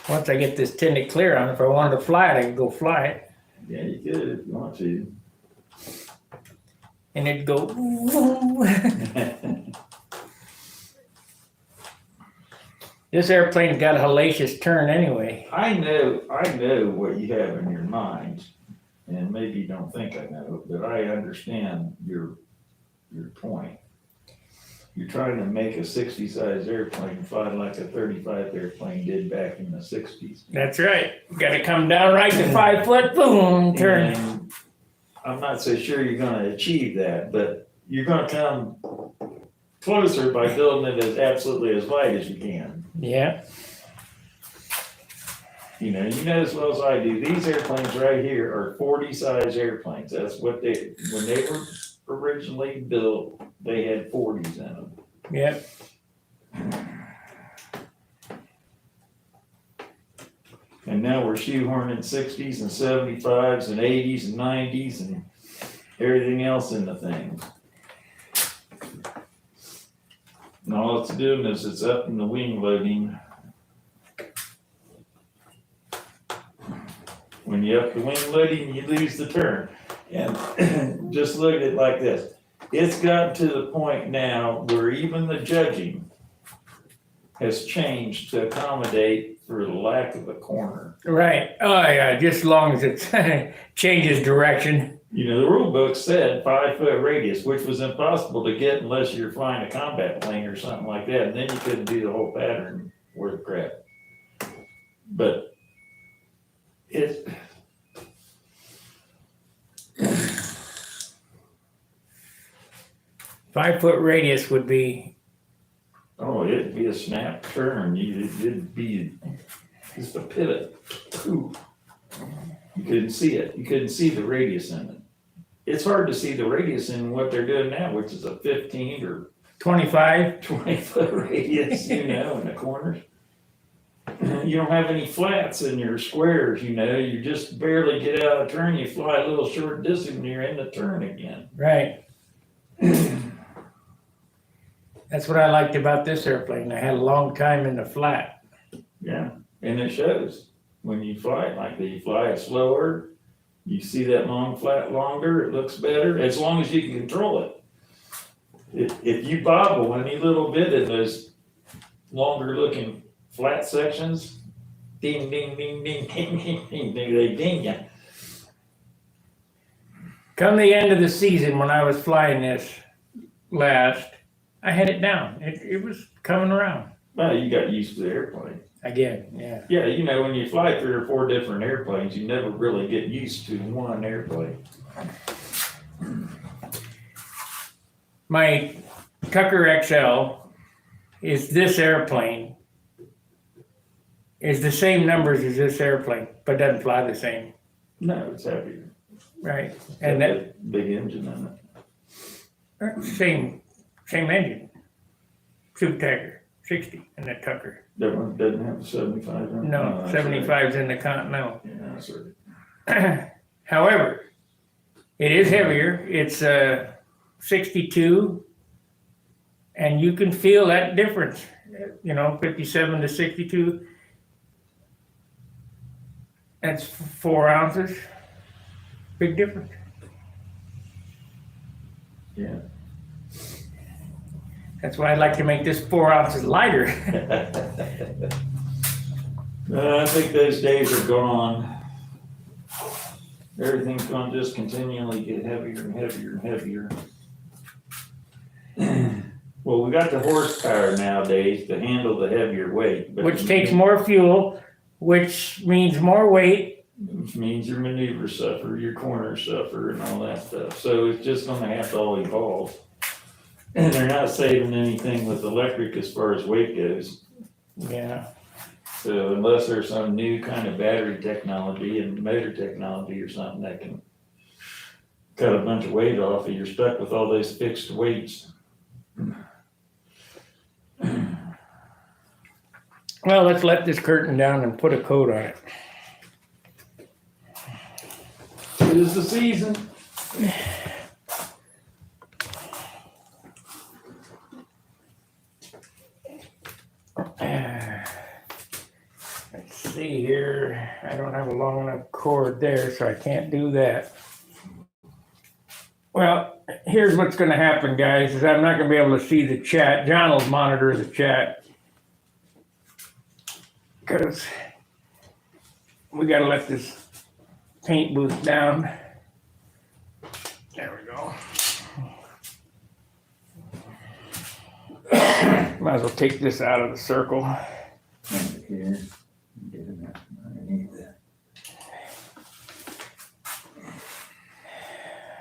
A: once I get this tinted clear on, if I wanted to fly it, I could go fly it.
B: Yeah, you could if you want to.
A: And it'd go. This airplane's got a hellacious turn anyway.
B: I know what you have in your mind, and maybe you don't think I know, but I understand your point. You're trying to make a 60 size airplane fly like a 35 airplane did back in the 60s.
A: That's right. Got to come down right to 5 foot, boom, turn.
B: And I'm not so sure you're going to achieve that, but you're going to come closer by building it as absolutely as light as you can.
A: Yeah.
B: You know as well as I do, these airplanes right here are 40 size airplanes. That's what when they were originally built, they had 40s in them.
A: Yep.
B: And now we're shoehorning 60s and 75s and 80s and 90s and everything else in the thing. And all it's doing is it's up in the wing loading. When you up the wing loading, you lose the turn. And just look at it like this. It's gotten to the point now where even the judging has changed to accommodate for the lack of a corner.
A: Right. Oh, yeah. Just as long as it changes direction.
B: You know, the rule book said 5 foot radius, which was impossible to get unless you're flying a combat plane or something like that. And then you couldn't do the whole pattern worth crap. But it.
A: 5 foot radius would be.
B: Oh, it'd be a snap turn. It'd be just a pivot. Ooh. You couldn't see it. You couldn't see the radius in it. It's hard to see the radius in what they're doing now, which is a 15 or
A: 25.
B: 20 foot radius, in the corners. You don't have any flats in your squares, you just barely get out of the turn. You fly a little short distance and you're in the turn again.
A: Right. That's what I liked about this airplane. I had a long time in the flat.
B: Yeah, and it shows. when you fly it like that. You fly it slower, you see that long flat longer, it looks better, as long as you can control it. If you bobble any little bit in those longer looking flat sections, ding, ding, ding, ding, ding, ding, ding, ding, they ding ya.
A: Come the end of the season, when I was flying this last, I had it down. It was coming around
B: Well, you got used to the airplane.
A: again. Yeah.
B: Yeah, you know, when you fly 3 or 4 different airplanes, you never really get used to one airplane.
A: My Tucker XL is this airplane. Is the same numbers as this airplane, but doesn't fly the same.
B: No, it's heavier.
A: Right. And that
B: Big engine in it.
A: same engine. Super Tiger 60 and the Tucker.
B: That one doesn't have a 75 on it?
A: No,
B: that's
A: 75's in the Continental.
B: right. Yeah, that's right.
A: However, it is heavier. It's 62, and you can feel that difference. 57 to 62. That's 4 ounces. Big difference.
B: Yeah.
A: That's why I'd like to make this 4 ounces lighter.
B: I think those days are gone. Everything's gonna just continually get heavier and heavier and heavier. Well, we got the horsepower nowadays to handle the heavier weight. But
A: Which takes more fuel, which means more weight.
B: which means your maneuvers suffer, your corners suffer, and all that stuff. So it's just gonna have to all evolve. And they're not saving anything with electric as far as weight goes.
A: Yeah.
B: So unless there's some new kind of battery technology and motor technology or something that can cut a bunch of weight off, and you're stuck with all those fixed weights.
A: Well, let's let this curtain down and put a coat on it.
B: It is the season.
A: Let's see here. I don't have a long enough cord there, so I can't do that. Well, here's what's going to happen, guys, is I'm not going to be able to see the chat. John will monitor the chat. Because we got to let this paint booth down. There we go. Might as well take this out of the circle.
B: Here. Get it underneath that.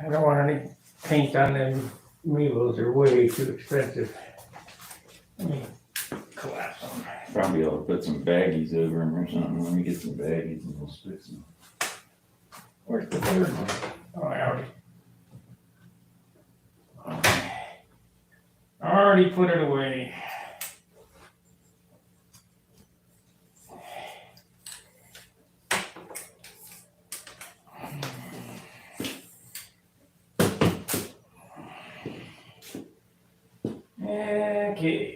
A: I don't want any paint on them Mevos, they're way too expensive. Let me collapse them.
B: Probably ought to put some baggies over them or something. Let me get some baggies and we'll stick some.
A: Where's the third one? Oh, I already put it away. Okay.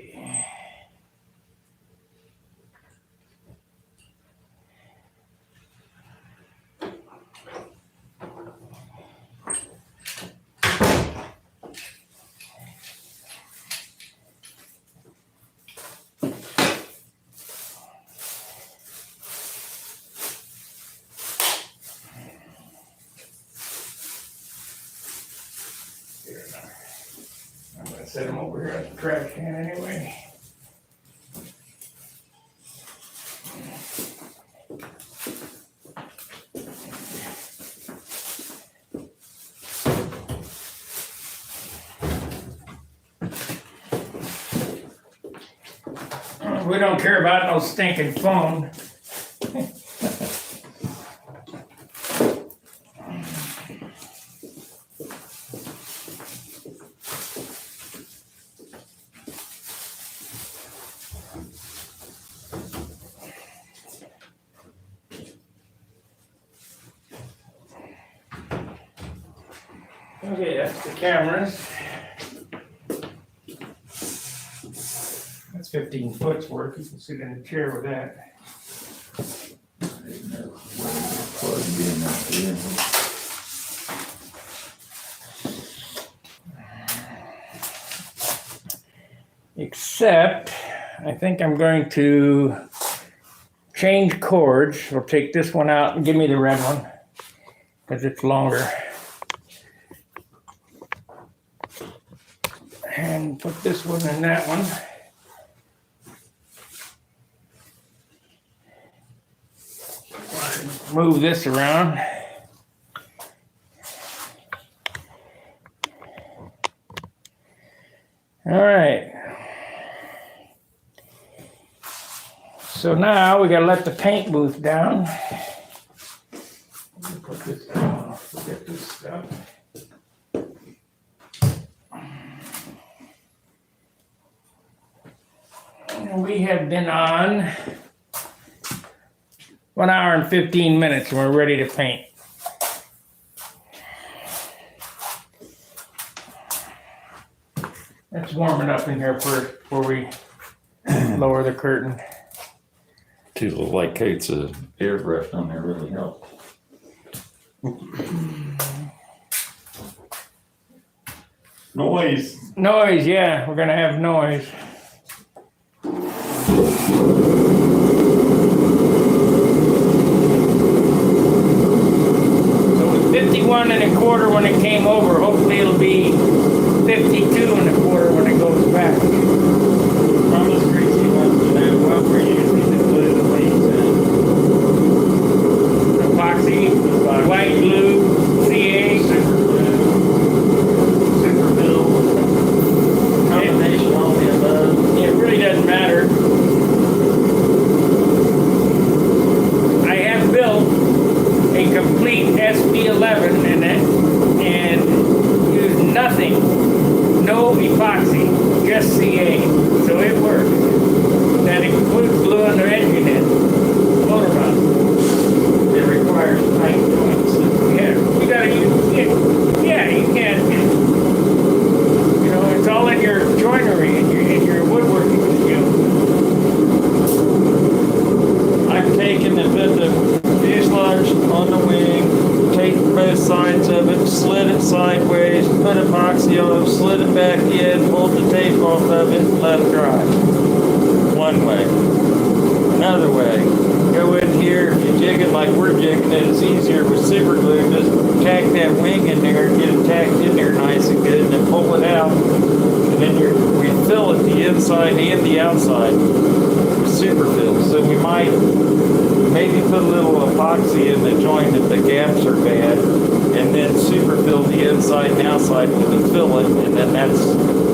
A: I'm gonna set them over here at the trash can anyway. We don't care about no stinking phone. Okay, that's the cameras. That's 15 foot's worth. You can sit in a chair with that.
B: There you
A: except I think I'm going to change cords. We'll take this one out and give me the red one because it's longer. And put this one in that one. Move this around. All right. So now we gotta let the paint booth down. Let me put this down. Forget this stuff. And we have been on 1 hour and 15 minutes and we're ready to paint. Let's warm it up in here first before we lower the curtain.
B: 2 little light coats of airbrush on there really help. Noise.
A: Noise, yeah, we're gonna have noise. So it was 51 1/4 when it came over. Hopefully it'll be 52 1/4 when it goes back.
B: Promise Tracy wants to know what we're using to glue the leaves in.
A: Epoxy, white glue, CA.
B: Super glue, super fill, combination all the above.
A: It really doesn't matter. I have built a complete SB11 in it and used nothing, no epoxy, just CA. So it works. That includes gluing the engine in, motor mount.
B: It requires tight joints.
A: Yeah, you gotta use it. Yeah, you can't. You know, it's all in your joinery and your woodworking skills.
B: I've taken and put the fuselage on the wing, taken both sides of it, slid it sideways, put epoxy on it, slid it back in, pulled the tape off of it, and let it dry. One way. Another way. Go in here, if you jig it like we're jigging it, it's easier with super glue. Just tack that wing in there and get it tacked in there nice and good, and then pull it out. And then we fill it the inside and the outside with super fill. So we might maybe put a little epoxy in the joint if the gaps are bad, and then super fill the inside and outside with the fillet, and then that's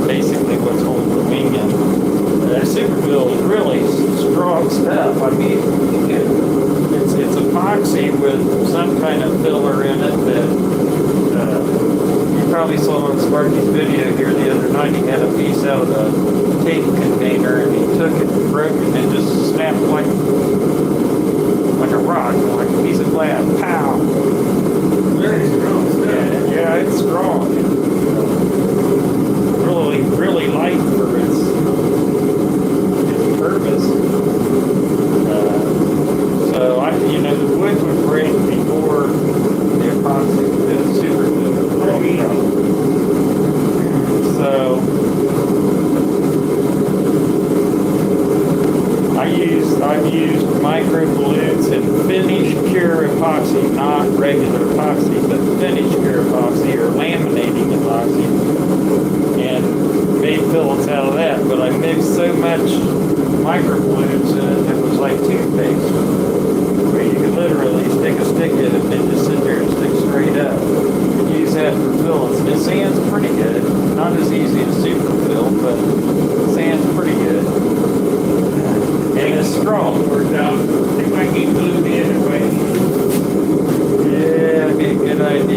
B: basically what's holding the wing in. That super fill is really strong stuff. I mean, it's epoxy with some kind of filler in it that you probably saw on Sparky's video here the other night. He had a piece out of the tape container and he took it and broke it and it just snapped like a rock, like a piece of glass. Pow!
A: Very strong stuff.
B: Yeah, it's strong. Really, really light for its purpose. So the wood would break before the epoxy with super glue. So I've used micro balloons and finished cure epoxy, not regular epoxy, but finished cure epoxy or laminating epoxy, and made fillets out of that. But I mixed so much micro balloons in it, it was like toothpaste, where you could literally stick a stick in it and then just sit there and stick straight up. And use that for fillets. And it sands pretty good. Not as easy as super fill, but it sands pretty good. And it's strong.
A: Worked out. They might need glue the other way.
B: Yeah, it'd be a good idea.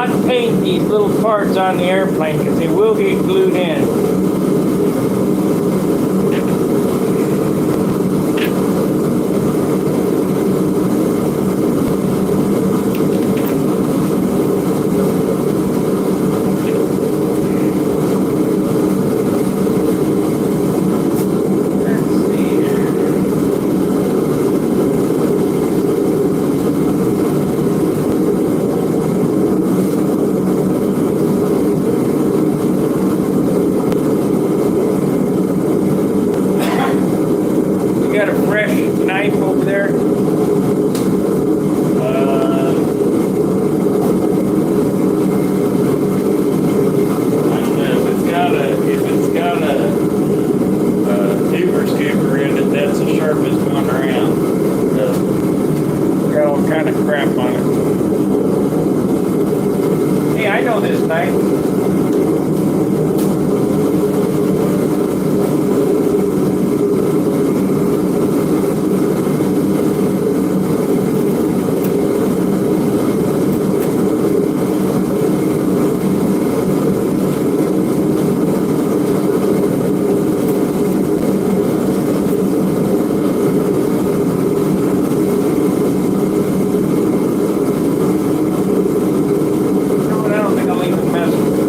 A: not paint these little parts on the airplane because they will get glued in. Got a fresh knife over there?
B: I don't know if it's got a tuber scooper in it, that's the sharpest one around.
A: Got all kind of crap on it. Hey, I know this knife. I don't think I'll even mess with it.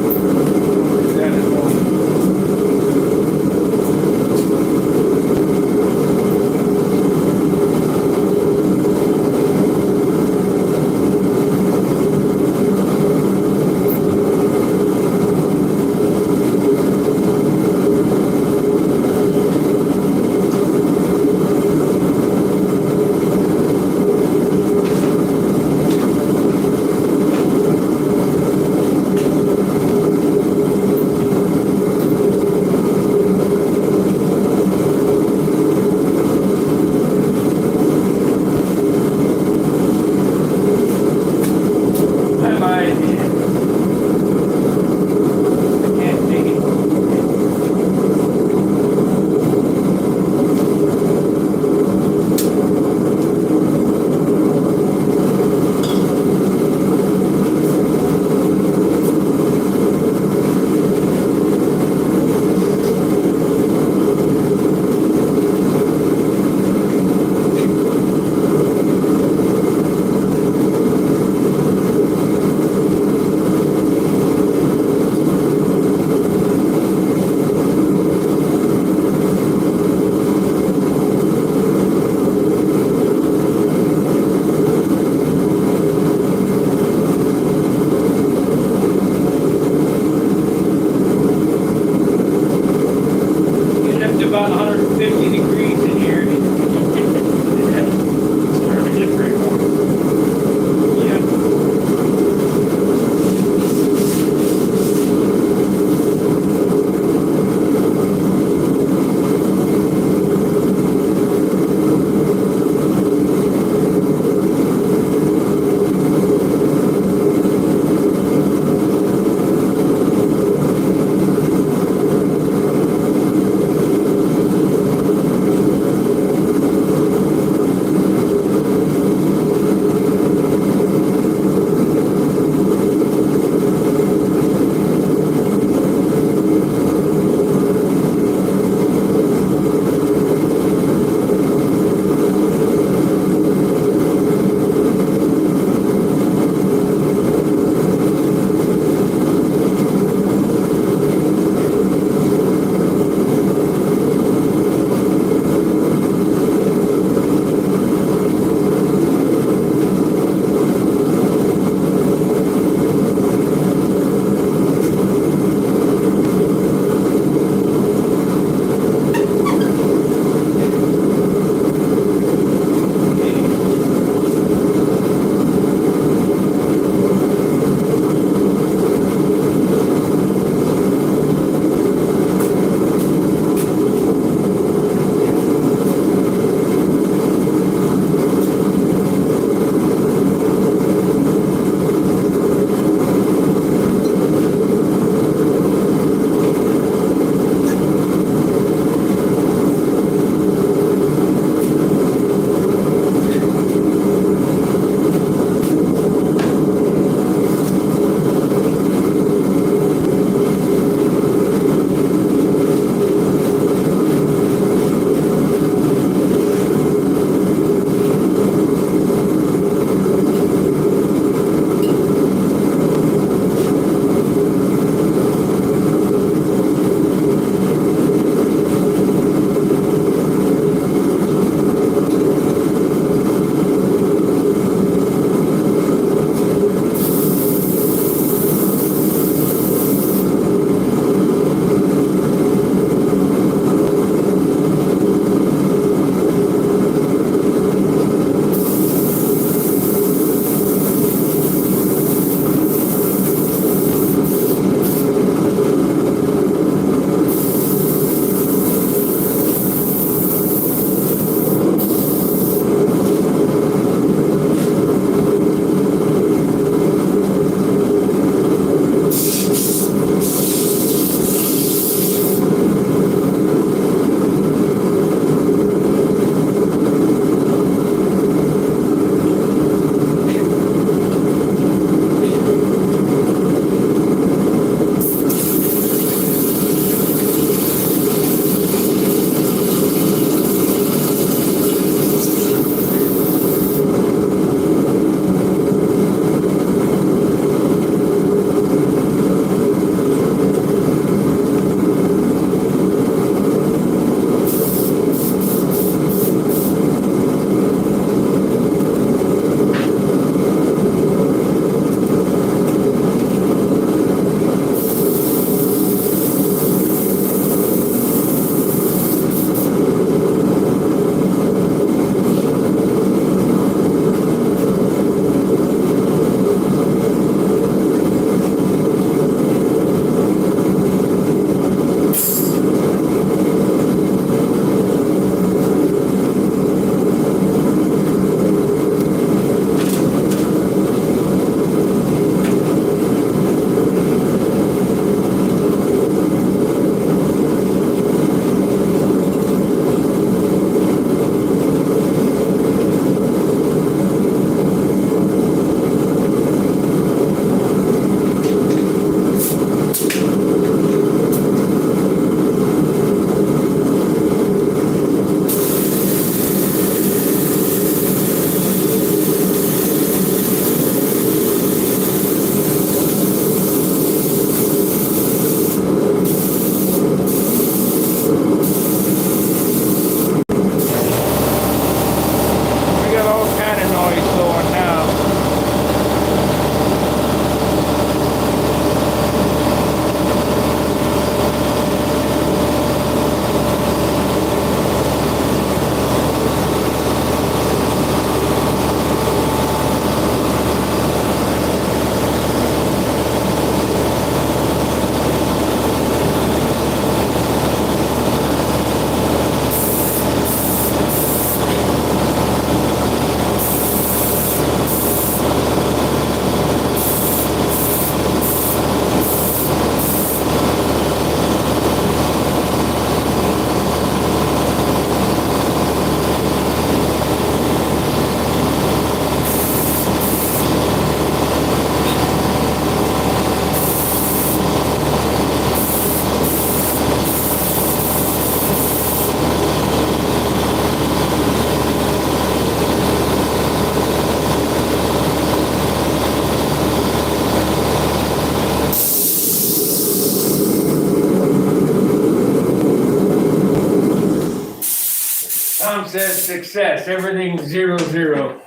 A: says success. Everything's 0-0.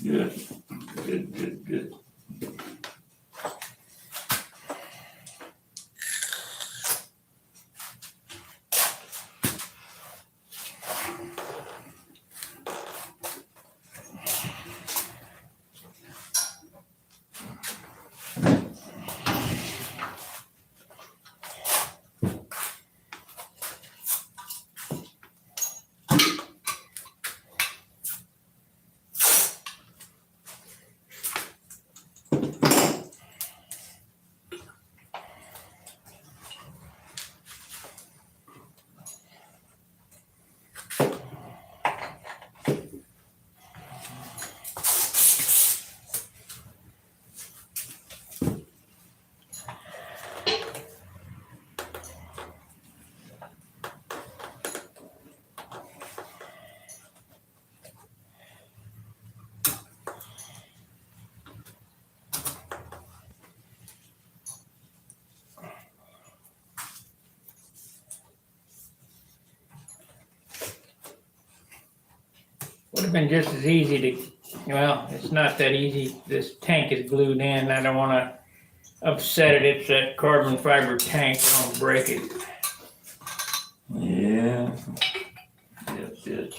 B: Good. Good, good, good.
A: Would have been just as easy to, well, it's not that easy. This tank is glued in. I don't want to upset it. It's that carbon fiber tank. I don't break it.
B: Yeah. Yes.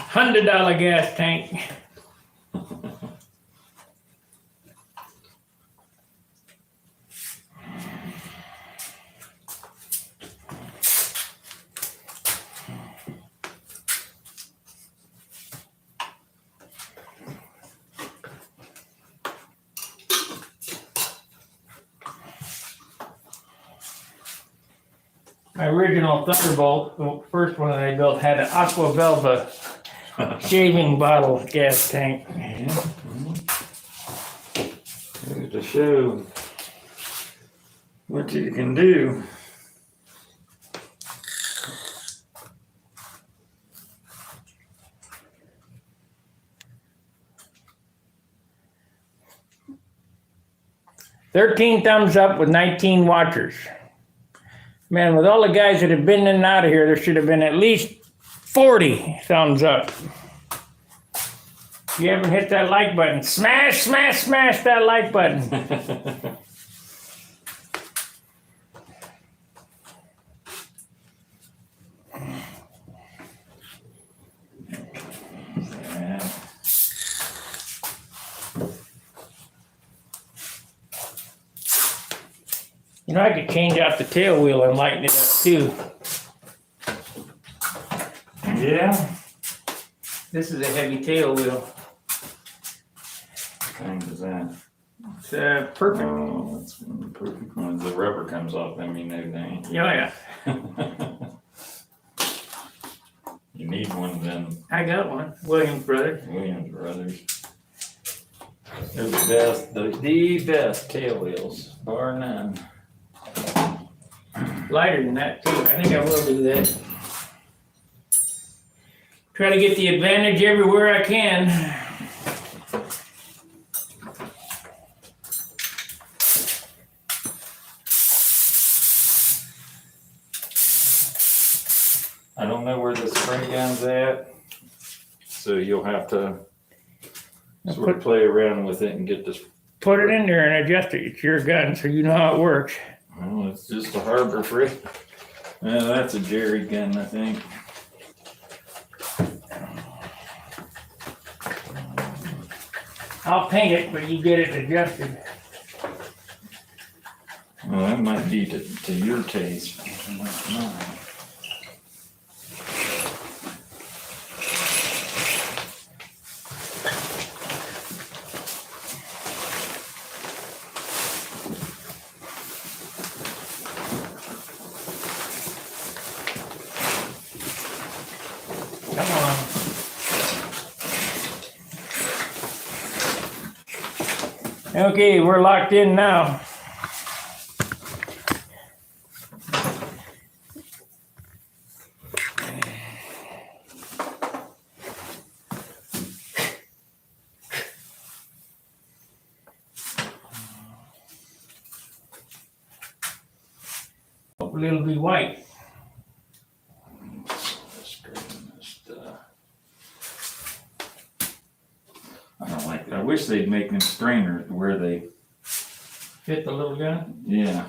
A: $100 gas tank. My original Thunderbolt, the first one that I built, had an Aqua Velva shaving bottle gas tank.
B: Yeah. Here's to show what you can do.
A: $13 thumbs up with 19 watchers. Man, with all the guys that have been in and out of here, there should have been at least 40 thumbs up. If you haven't hit that like button, smash that like button. You know, I could change out the tail wheel and lighten it up too.
B: Yeah.
A: This is a heavy tail wheel.
B: What kind is that?
A: It's perfect.
B: Oh, that's one of the perfect ones. The rubber comes off them, you know, they ain't.
A: Yeah.
B: You need one of them
A: I got one. Williams Brothers.
B: Williams Brothers. They're the best, the best tail wheels, bar none.
A: Lighter than that too. I think I will do that. Try to get the advantage everywhere I can.
B: I don't know where the spray gun's at, so you'll have to sort of play around with it and get this.
A: Put it in there and adjust it. It's your gun, so you know how it works.
B: Well, it's just a Harbor Freight. That's a Jerry gun, I think.
A: I'll paint it, but you get it adjusted.
B: Well, that might be to your taste, not mine.
A: Come on. Okay, we're locked in now. Hopefully it'll be white.
B: Straighten this stuff. I don't like that. I wish they'd make them strainers where they,
A: Fit the little gun.
B: yeah.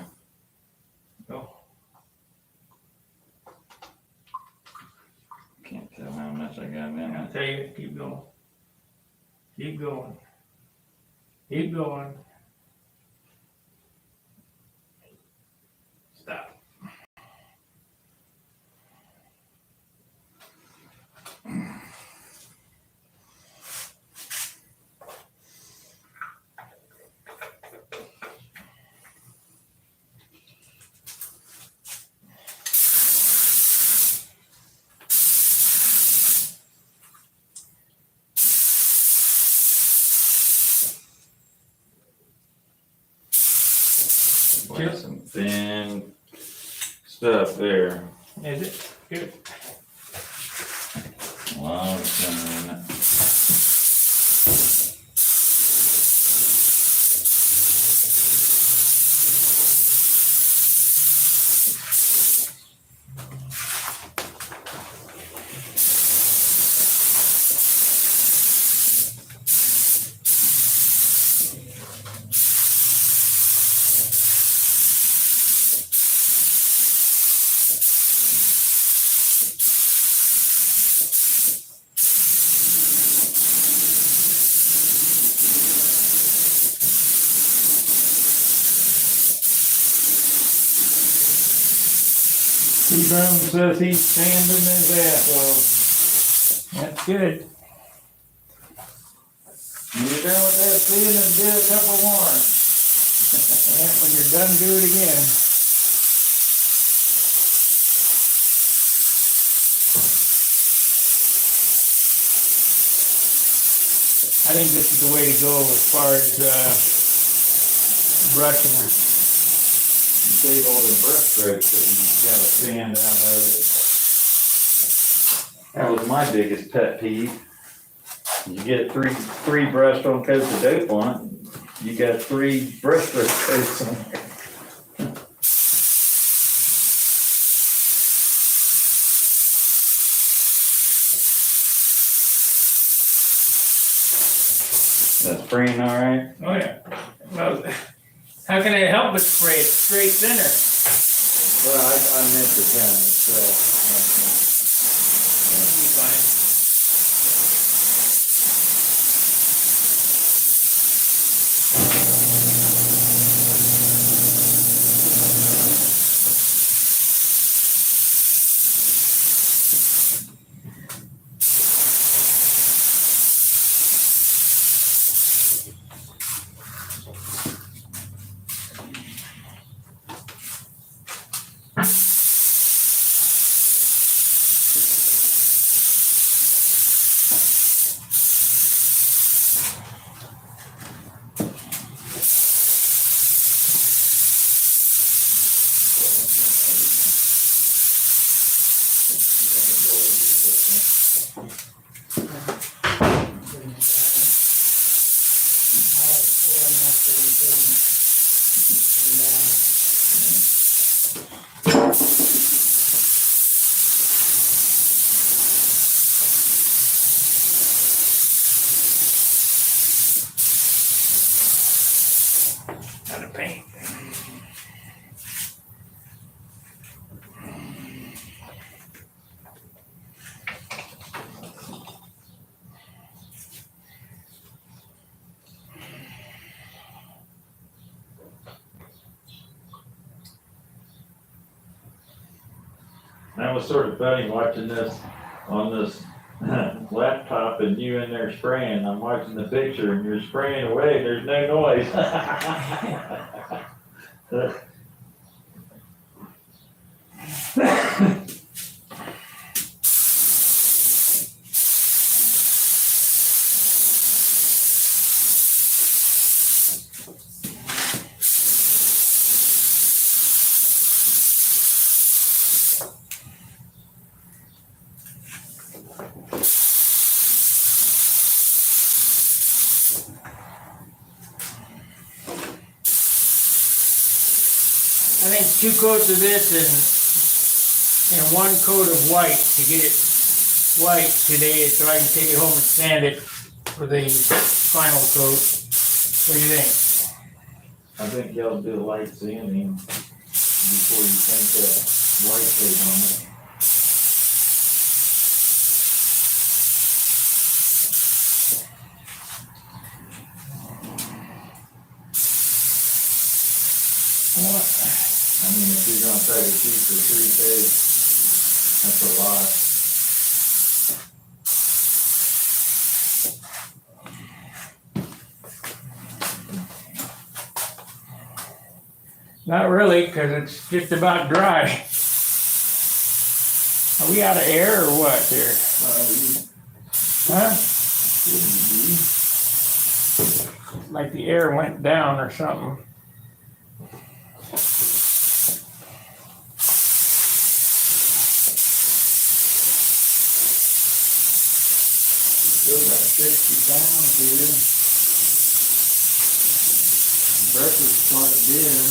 A: Oh.
B: Can't tell how much I got in
A: I'll
B: it.
A: tell you, keep going. Keep going. Keep going. Stop.
B: Boy, some thin stuff there.
A: Is it? Good.
B: A lot of center in it. T-Bone says he's sanding his ass off.
A: That's good.
B: When you're done with that sanding, do a couple more.
A: Yeah, when you're done, do it again. I think this is the way to go as far as brushing.
B: Save all the brush strokes that you gotta sand out of it. That was my biggest pet peeve. You get three brushed on coats of dope on it, you got 3 brush stroke coats on there. That's spraying all right?
A: Oh, yeah. Well, how can I help but spray it straight center?
B: Well, I meant to kind of spray.
A: That'll be fine. Out of paint.
B: That was sort of funny watching this on this laptop and you in there spraying. I'm watching the picture and you're spraying away. There's no noise.
A: 2 coats of this and 1 coat of white to get it white today so I can take it home and sand it for the final coat. What do you think?
B: I think y'all do a light sanding before you paint that white coat on it. I mean, if you're gonna try to shoot for 3 days, that's a lot.
A: Not really, because it's just about dry. Are we out of air or what here? Huh? Like the air went down or something.
B: Still got 60 pounds here. Pressure's plugged in.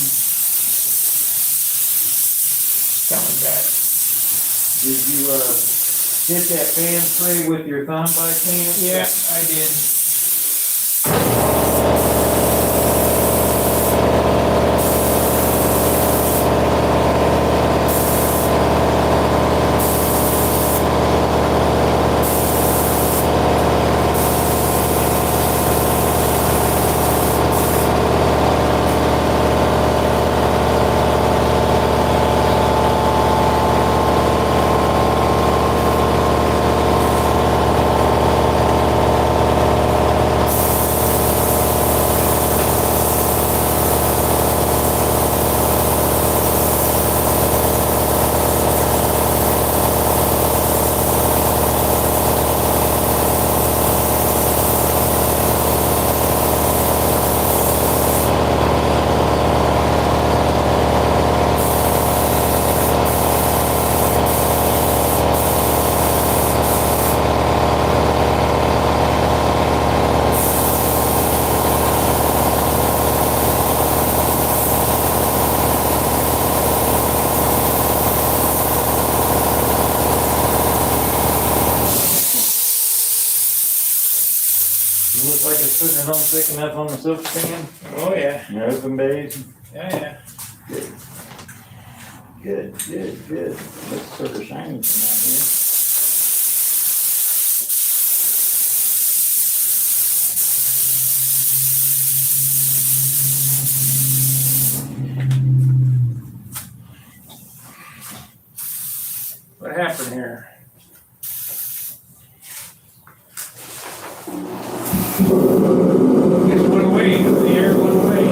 A: Coming back.
B: Did you hit that fan spray with your thumb by chance?
A: Yeah, I did.
B: You look like it's putting it on thick enough on the silk stand.
A: Oh, yeah.
B: Your open bays.
A: Yeah.
B: Good. Looks sort of shiny from out here.
A: What happened here? Just went away. The air went away.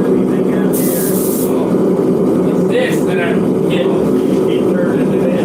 B: Anything out here?
A: It's this that I'm getting.
B: He turned into this.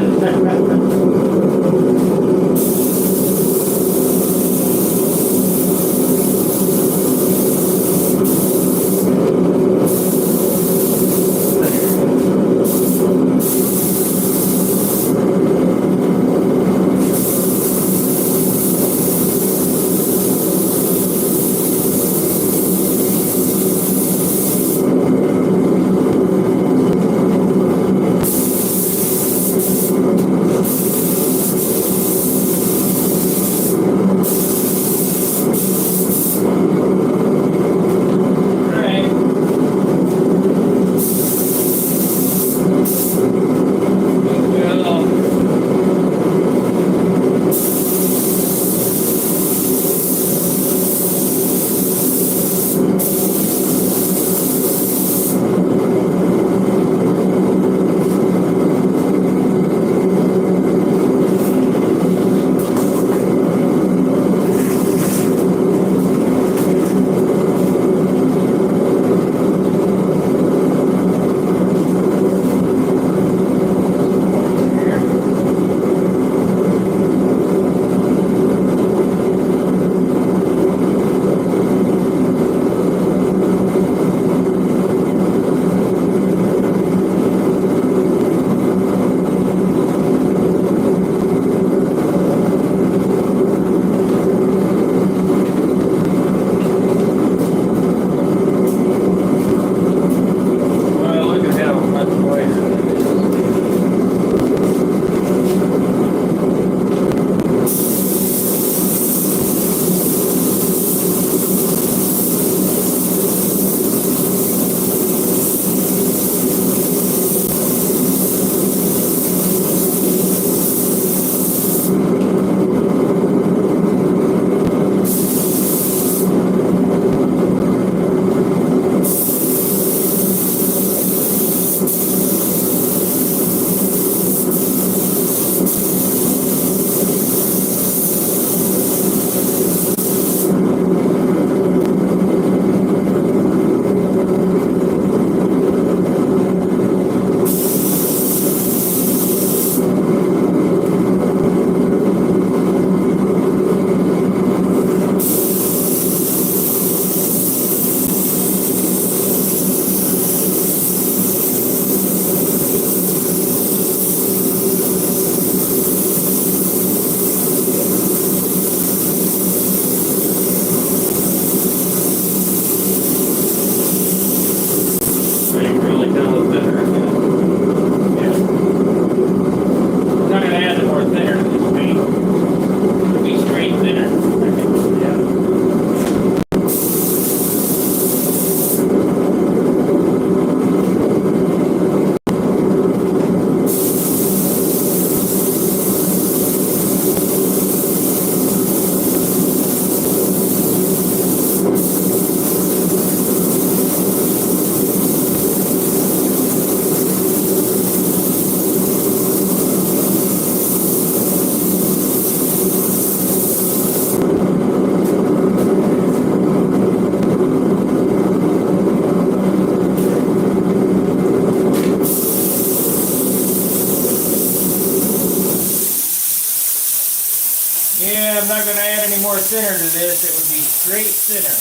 A: I'm not gonna add any more thinner to this. It would be straight thinner.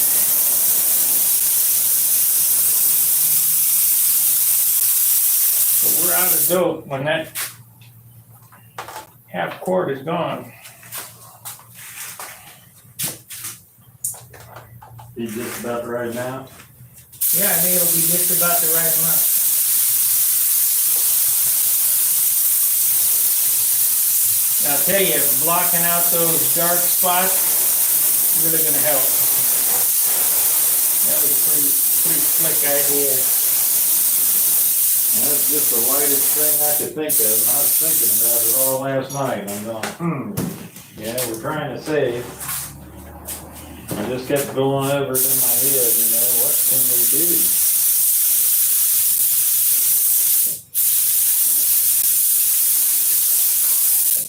A: But we're out of dope when that half quart is gone.
B: Be just about the right amount.
A: Yeah, I think it'll be just about the right amount. And I'll tell you, blocking out those dark spots is really gonna help. That was a pretty slick idea.
B: That's just the lightest thing I could think of, and I was thinking about it all last night. I'm going, yeah, we're trying to save. I just kept going over it in my head, what can we do?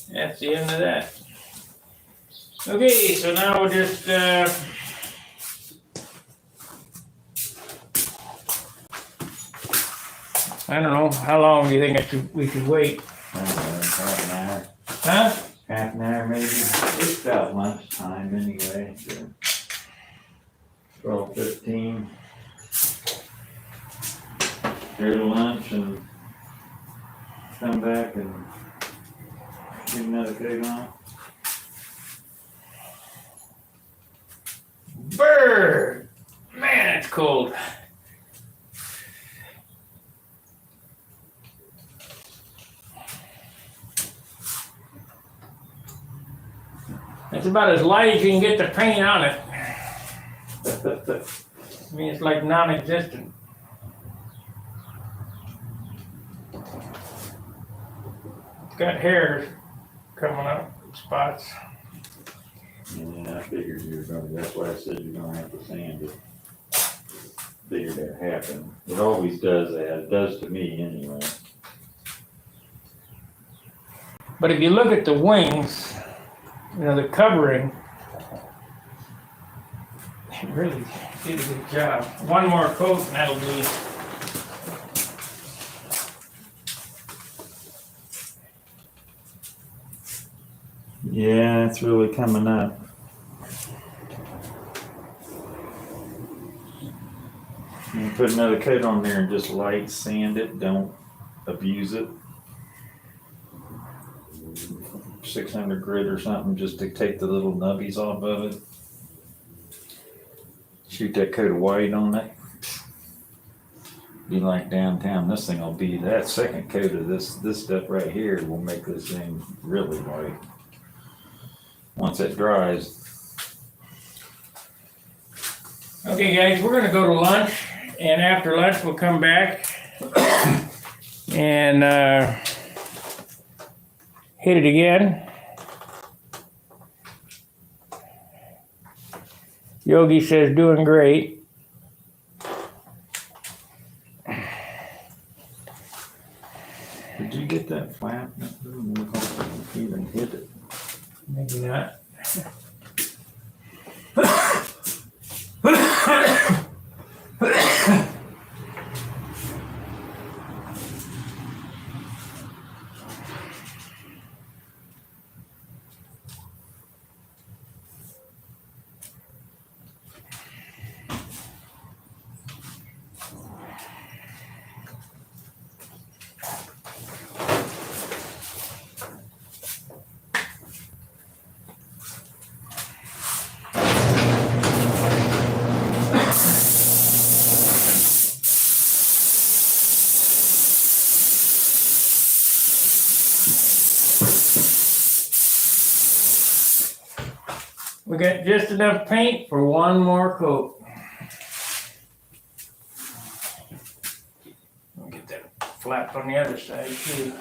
A: That's the end of that. Okay, so now we'll just, I don't know, how long do you think we should wait?
B: Half an hour.
A: Huh?
B: Half an hour maybe. It's about lunchtime anyway. 12:15. Go to lunch and come back and get another coat on.
A: Bird! Man, it's cold. It's about as light as you can get the paint on it. I mean, it's like non-existent. It's got hairs coming up, spots.
B: Yeah, I figured you were gonna, that's why I said you're gonna have to sand it. Figured that happened. It always does that. It does to me anyway.
A: But if you look at the wings, the covering, it really did a good job. One more coat and that'll be.
B: Yeah, it's really coming up. You put another coat on there and just light sand it. Don't abuse it. 600 grit or something just to take the little nubbies off of it. Shoot that coat of white on it. Be like downtown. This thing will be, that second coat of this stuff right here will make this thing really white. Once it dries.
A: Okay guys, we're gonna go to lunch, and after lunch we'll come back and hit it again. Yogi says doing great.
B: Did you get that flap? That doesn't look like you even hit it.
A: Maybe not. We got just enough paint for one more coat. I'll get that flap on the other side too.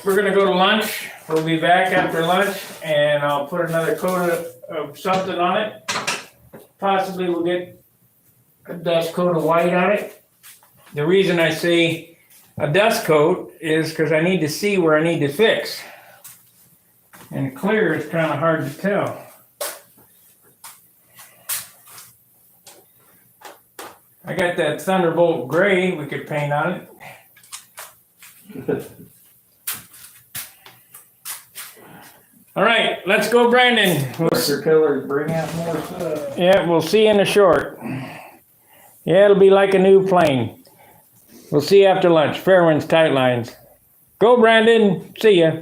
A: we're gonna go to lunch. We'll be back after lunch and I'll put another coat of something on it. Possibly we'll get a dust coat of white on it. The reason I say a dust coat is because I need to see where I need to fix. And clear is kind of hard to tell. I got that Thunderbolt gray we could paint on it. All right, let's go, Brandon.
B: Darker colors bring out more stuff.
A: Yeah, we'll see you in the short. Yeah, it'll be like a new plane. We'll see you after lunch. Fair winds, tight lines. Go, Brandon. See ya.